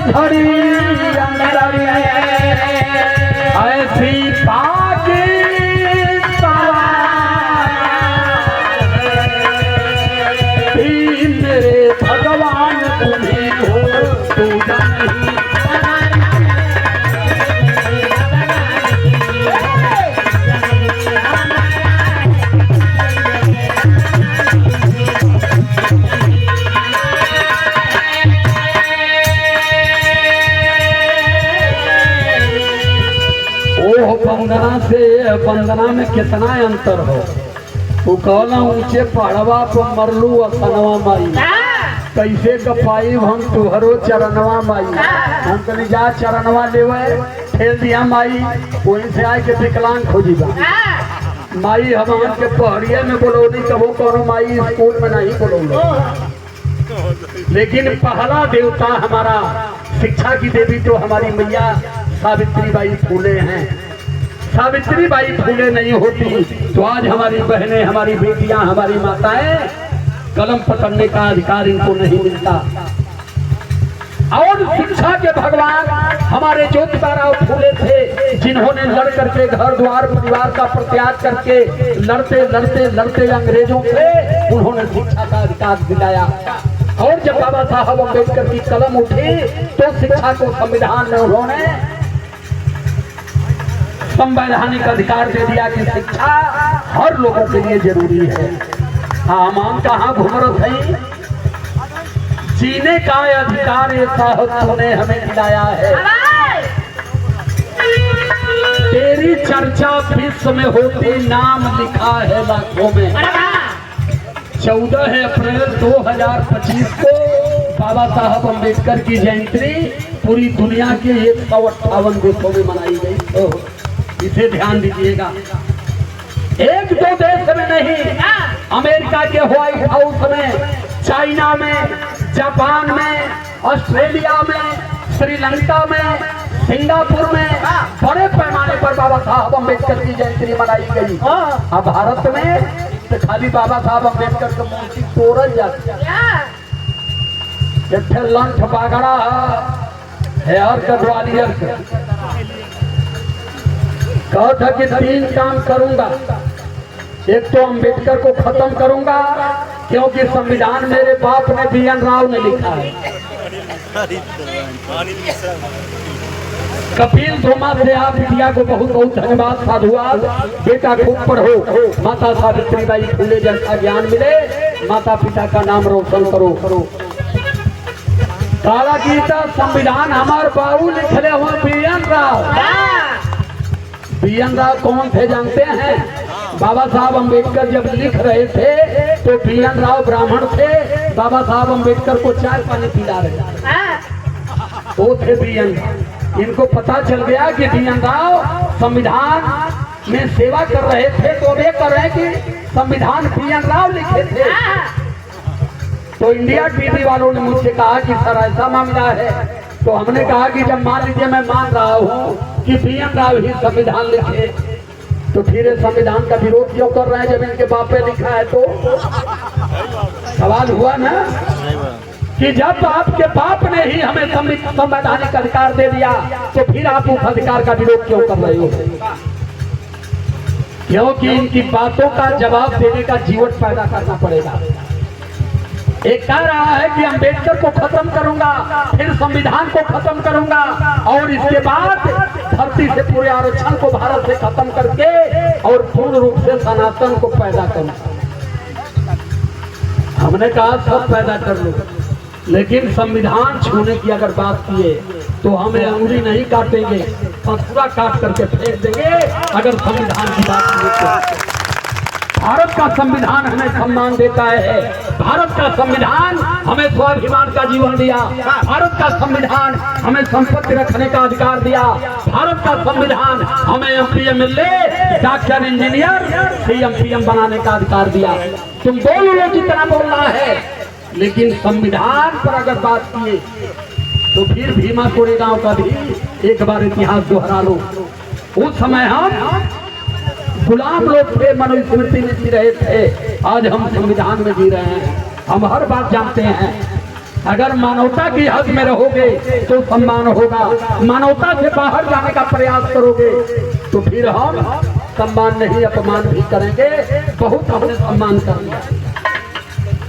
Speaker 1: झड़ी ऐसी पाकी मेरे भगवान तुम्हें हो, वंदना में कितना अंतर हो। वो कहला ऊंचे पहाड़वा पर मरलू असनवा माई, कैसे गपाई हम तुहरो चरणवा माई। हम कहनी जा चरणवा लेवे, ठेल दिया माई, वहीं से आए के विकलांग खोजीबा माई। हम के पहाड़िया में बोलौनी, कबो करो माई स्कूल में नहीं बोलौनी। लेकिन पहला देवता हमारा शिक्षा की देवी तो हमारी मैया सावित्रीबाई फूले हैं। सावित्रीबाई फूले नहीं होती तो आज हमारी बहनें, हमारी बेटियां, हमारी माताएं कलम पकड़ने का अधिकार इनको नहीं मिलता। और शिक्षा के भगवान हमारे ज्योतिबाराव फूले थे, जिन्होंने लड़ करके घर द्वार परिवार का परित्याग करके लड़ते लड़ते लड़ते अंग्रेजों से उन्होंने शिक्षा का अधिकार दिलाया। और जब बाबा साहब अम्बेडकर की कलम उठी तो शिक्षा को संविधान में उन्होंने संवैधानिक अधिकार दे दिया कि शिक्षा हर लोगों के लिए जरूरी है। हम कहाँ घूम रहे थे, जीने का अधिकार ये साहब तूने हमें दिलाया है। तेरी चर्चा विश्व में होती, नाम लिखा है लाखों में। 14 अप्रैल 2025 को बाबा साहब अम्बेडकर की जयंती पूरी दुनिया के 158 देशों में मनाई गई। तो इसे ध्यान दीजिएगा, एक दो देश में नहीं, अमेरिका के व्हाइट हाउस में, चाइना में, जापान में, ऑस्ट्रेलिया में, श्रीलंका में, सिंगापुर में बड़े पैमाने पर बाबा साहब अम्बेडकर की जयंती मनाई गई। अब भारत में तो खाली बाबा साहब अम्बेडकर की मूर्ति तोड़ल जाती है। लंठ बागड़ा है और ग्वालियर कहा था कि 3 काम करूंगा। एक तो अम्बेडकर को खत्म करूंगा, क्योंकि संविधान मेरे बाप ने BN राव ने लिखा है। कपिल धोमा से आप बिटिया को बहुत बहुत धन्यवाद, साधुवाद। बेटा खूब पढ़ो, माता सावित्रीबाई फूले जैसा ज्ञान मिले, माता पिता का नाम रोशन करो। काला गीता संविधान हमारे बाबू लिखले हुआ BN राव। BN राव कौन थे जानते हैं? बाबा साहब अम्बेडकर जब लिख रहे थे तो BN राव ब्राह्मण थे, बाबा साहब अम्बेडकर को चाय पानी पिला रहे वो थे BN राव। इनको पता चल गया कि BN राव संविधान में सेवा कर रहे थे, तो वे कर रहे कि संविधान BN राव लिखे थे। तो इंडिया टीवी वालों ने मुझसे कहा कि सर ऐसा मामला है। तो हमने कहा कि जब मान लीजिए मैं मान रहा हूँ कि BN राव ही संविधान लिखे, तो फिर संविधान का विरोध क्यों कर रहे हैं जब इनके बाप पे लिखा है? तो सवाल हुआ ना कि जब आपके बाप ने ही हमें संवैधानिक अधिकार दे दिया, तो फिर आप उस अधिकार का विरोध क्यों कर रहे हो? क्योंकि इनकी बातों का जवाब देने का जीवन पैदा करना पड़ेगा। एक कह रहा है कि अम्बेडकर को खत्म करूंगा, फिर संविधान को खत्म करूंगा, और इसके बाद धरती से पूरे आरक्षण को भारत से खत्म करके और पूर्ण रूप से सनातन को पैदा करूंगा। हमने कहा सब पैदा कर लो, लेकिन संविधान छूने की अगर बात किए तो हमें अंगुली नहीं काटेंगे, पूरा काट करके फेंक देंगे। अगर संविधान की बात किए तो भारत का संविधान हमें सम्मान देता है, भारत का संविधान हमें स्वाभिमान का जीवन दिया, भारत का संविधान हमें संपत्ति रखने का अधिकार दिया, भारत का संविधान हमें MP MLA doctor engineer CM PM बनाने का अधिकार दिया। तुम बोल लो जितना बोलना है, लेकिन संविधान पर अगर बात किए तो फिर भीमा कोरेगांव का भी एक बार इतिहास दोहरा लो। उस समय हम गुलाम लोग थे, मनुस्मृति में जी रहे थे, आज हम संविधान में जी रहे हैं। हम हर बात जानते हैं। अगर मानवता की हद में रहोगे तो सम्मान होगा, मानवता से बाहर जाने का प्रयास करोगे तो फिर हम सम्मान नहीं अपमान भी करेंगे। बहुत हमने सम्मान कर लिया।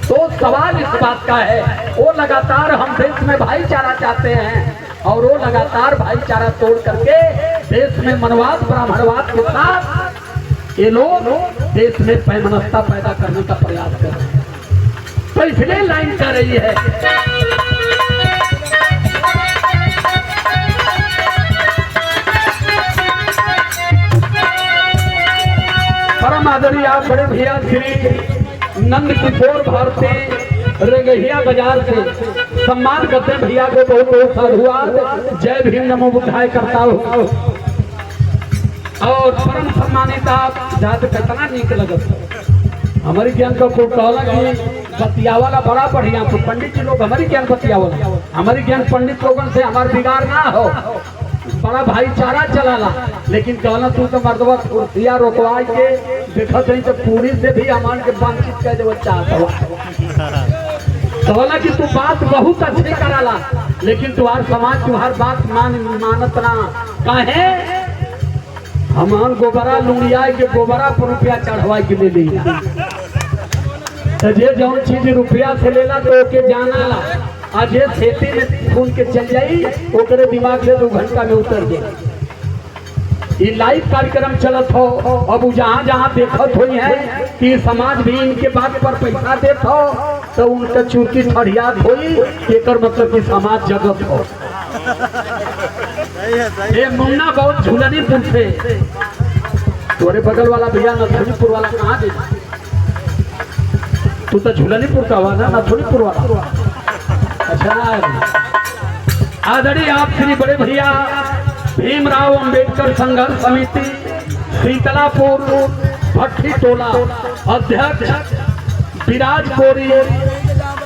Speaker 1: तो सवाल इस बात का है, वो लगातार हम देश में भाईचारा चाहते हैं और वो लगातार भाईचारा तोड़ करके देश में मनवाद ब्राह्मणवाद के साथ ये लोग देश में पैमनस्ता पैदा करने का प्रयास कर रहे हैं। तो इसलिए लाइन कर रही है आदरणीय आप बड़े भैया श्री नंद किशोर भारती रेगहिया बाजार से सम्मान करते हैं भैया को बहुत बहुत साधुवाद। जय भीम नमो बुद्धाय करता हूँ। और परम सम्मानित आप जात कितना नीक लगत हमारी ज्ञान का खूब कहला कि बतिया वाला बड़ा बढ़िया तो पंडित जी लोग हमारी ज्ञान बतिया वाला हमारी ज्ञान पंडित लोगों से हमारे बिगाड़ ना हो बड़ा भाईचारा चलाला। लेकिन कहला तू तो मर्दवा कुर्सिया रोकवा के देखत नहीं तो पूरी से भी अमान के बातचीत कर देव चाहत कहला कि तू बात बहुत अच्छी कराला लेकिन तुम्हार समाज तुम्हार बात मानत ना काहे हमान गोबरा लुड़िया के गोबरा पर रुपया चढ़वा के ले ली तो जे जौन चीज रुपया से लेला तो ओके जाना ला आज ये खेती में खून के चल जाई ओकरे दिमाग से 2 घंटा में उतर जाए। ये लाइव कार्यक्रम चलत हो अब जहाँ जहाँ देखत हुई है कि समाज भी इनके बात पर पैसा देत हो तो उनका चूरकी फरियाद हुई एकर मतलब कि समाज जगत हो। ये मुन्ना बहुत झूलनीपुर से तोरे बगल वाला भैया नथुनीपुर वाला कहाँ दे तू तो झूलनीपुर का हुआ ना नथुनीपुर वाला। अच्छा आदरणीय आप श्री बड़े भैया भीमराव अंबेडकर संघर्ष समिति शीतलापुर भट्टी टोला अध्यक्ष विराज कोरी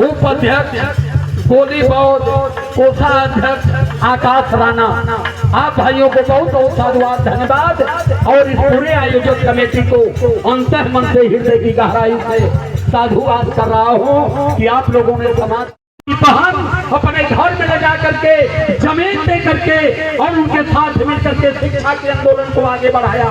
Speaker 1: उपाध्यक्ष गोली बौद्ध कोषाध्यक्ष आकाश राणा आप भाइयों को बहुत बहुत साधुवाद धन्यवाद। और इस पूरे आयोजक कमेटी को अंतः मन से हृदय की गहराई से साधुवाद कर रहा हूँ कि आप लोगों ने समाज बहन अपने घर में ले जा करके जमीन दे करके और उनके साथ मिल करके शिक्षा के आंदोलन को आगे बढ़ाया।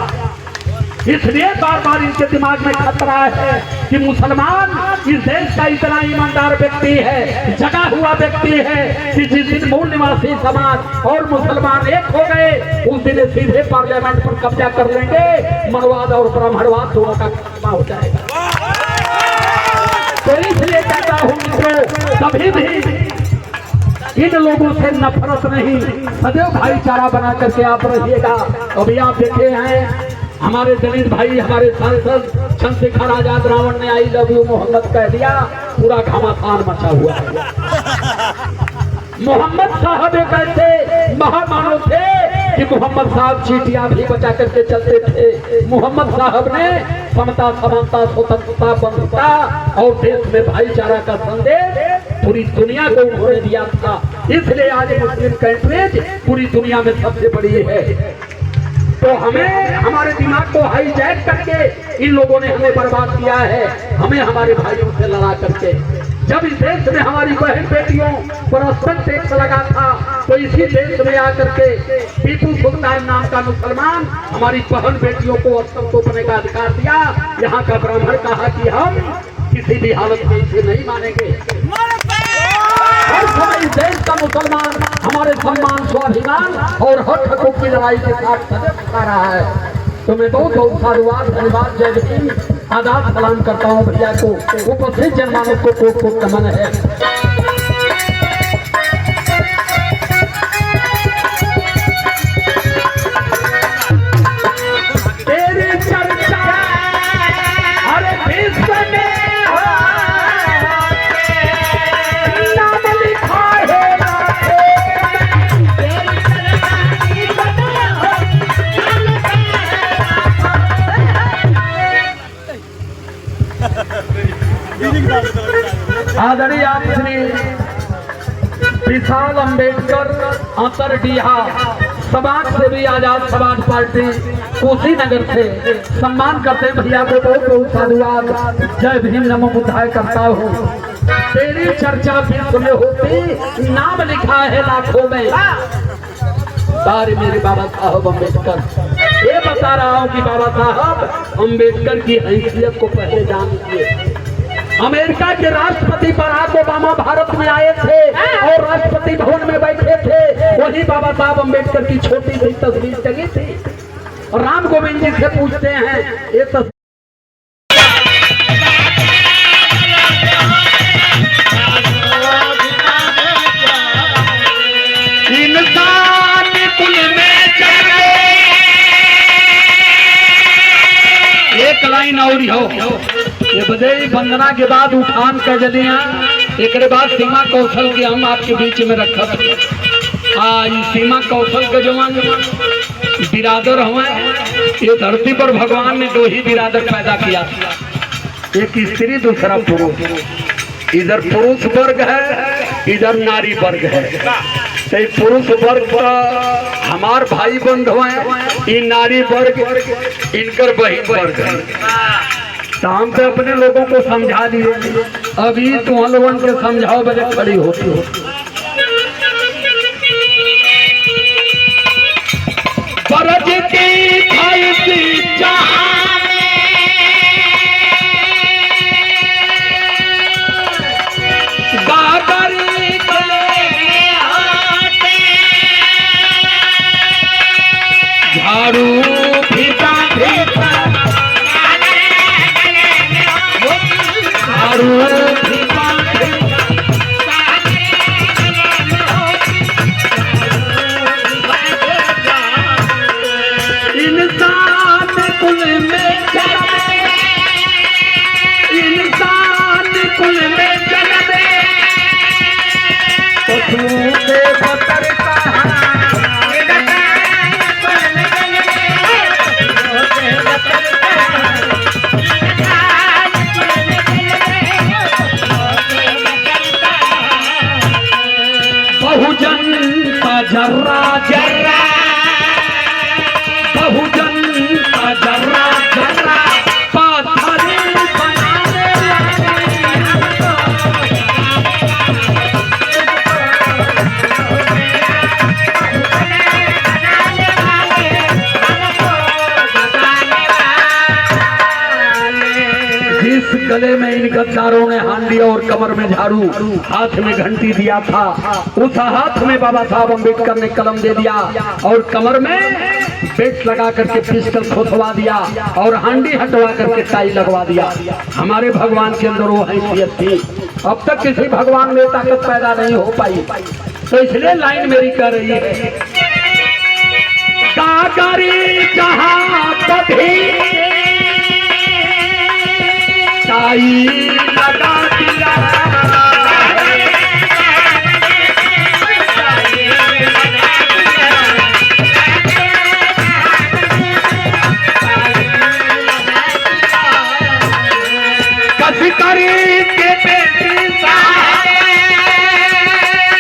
Speaker 1: इसलिए बार बार इनके दिमाग में खतरा है कि मुसलमान इस देश का इतना ईमानदार व्यक्ति है जगा हुआ व्यक्ति है कि जिस दिन मूल निवासी समाज और मुसलमान एक हो गए उस दिन सीधे पार्लियामेंट पर कब्जा कर लेंगे। मनवाद और ब्राह्मणवाद दोनों का खात्मा हो जाएगा। तो इसलिए कहता हूँ मित्रों कभी भी इन लोगों से नफरत नहीं सदैव भाईचारा बना करके आप रहिएगा। अभी आप देखे हैं हमारे दलित भाई हमारे सांसद चंद्रशेखर आजाद रावण ने आई लव यू मोहम्मद कह दिया पूरा घमासान मचा हुआ है। मोहम्मद साहब एक ऐसे महामानव थे कि मोहम्मद साहब चीटियां भी बचा करके चलते थे। मोहम्मद साहब ने समता समानता स्वतंत्रता बंधुता और देश में भाईचारा का संदेश पूरी दुनिया को उन्होंने दिया था। इसलिए आज मुस्लिम कंट्रीज पूरी दुनिया में सबसे बड़ी है। तो हमें हमारे दिमाग को हाईजैक करके इन लोगों ने हमें बर्बाद किया है। हमें हमारे भाइयों से लड़ा करके जब इस देश में हमारी बहन बेटियों पर अस्पताल टैक्स लगा था तो इसी देश में आकर के टीपू सुल्तान नाम का मुसलमान हमारी बहन बेटियों को अस्पताल तोड़ने का अधिकार दिया। यहाँ का ब्राह्मण कहा कि हम किसी भी हालत में इसे नहीं मानेंगे। हर समय इस देश का मुसलमान हमारे सम्मान स्वाभिमान और हक हकूक की लड़ाई के साथ सदैव खड़ा रहा है। तो मैं बहुत बहुत साधुवाद धन्यवाद जय भीम आदाब सलाम करता हूँ भैया को उपस्थित जनमानस को कोट कोट नमन है। तेरी चर्चा हर विश्व में आदरणीय आप श्री विशाल अंबेडकर अंतरडीहा समाज सेवी आजाद समाज पार्टी कुशीनगर से सम्मान करते भैया को बहुत बहुत साधुवाद जय भीम नमो बुद्धाय करता हूँ। तेरी चर्चा विश्व में होती नाम लिखा है लाखों में सारे मेरे बाबा साहब अंबेडकर। ये बता रहा हूँ कि बाबा साहब अंबेडकर की हैसियत को पहले जान लीजिए। अमेरिका के राष्ट्रपति बराक ओबामा भारत में आए थे और राष्ट्रपति भवन में बैठे थे। वही बाबा साहब अंबेडकर की छोटी सी तस्वीर लगी थी। राम गोविंद जी से पूछते हैं ये तस्वीर एक लाइन और ये बजे वंदना के बाद उठान कह जलिया एक बाद सीमा कौशल के हम आपके बीच में रखत सीमा कौशल के जवान बिरादर हुए। ये धरती पर भगवान ने दो ही बिरादर पैदा किया, एक स्त्री दूसरा पुरुष। इधर पुरुष वर्ग है, इधर नारी वर्ग है। तो पुरुष वर्ग का हमार भाई बंधु हैं, ये नारी वर्ग इनकर बहन वर्ग है। तो हम पे अपने लोगों को समझा दिए, अभी तुम लोगों के समझाओ बजे खड़ी होती हो। बरज की खाई झाड़ू फीता फीता झाड़ू फीता इंसान कुल में जन्मे, इंसान कुल में जन्मे पशु से बतर बहुजन का जर्रा जर्रा, बहुजन का जर्रा जर्रा पत्थर बनाने जिस गले में इन गद्दारों ने हांडी और कमर में झाड़ू, हाथ में घंटी दिया था, उस हाथ में बाबा साहब अम्बेडकर ने कलम दे दिया और कमर में बेल्ट लगा करके पिस्टल खोसवा दिया और हांडी हटवा करके टाई लगवा दिया। हमारे भगवान के अंदर वो हैसियत थी, अब तक किसी भगवान में ताकत पैदा नहीं हो पाई। तो इसलिए लाइन मेरी कह रही है, काकरी जहां कभी टाई लगा दिया, कभी करी के बेटी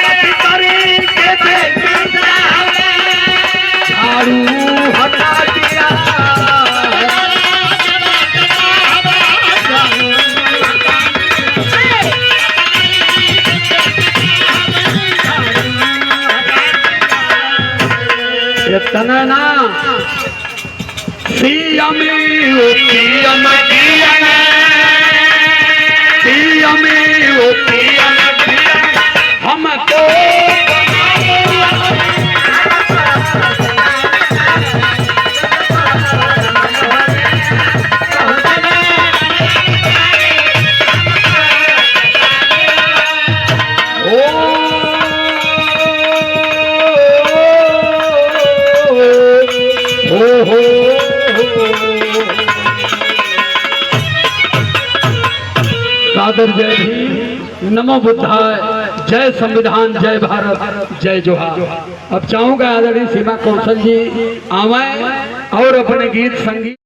Speaker 1: कभी करी के बेटी झाड़ू हटा दिया, इतना ना सीएम हमको सादर जय भीम, नमो बुद्धाय, जय संविधान, जय भारत, जय जोहार। अब चाहूंगा आदरणीय सीमा कौशल जी आवे और अपने गीत संगीत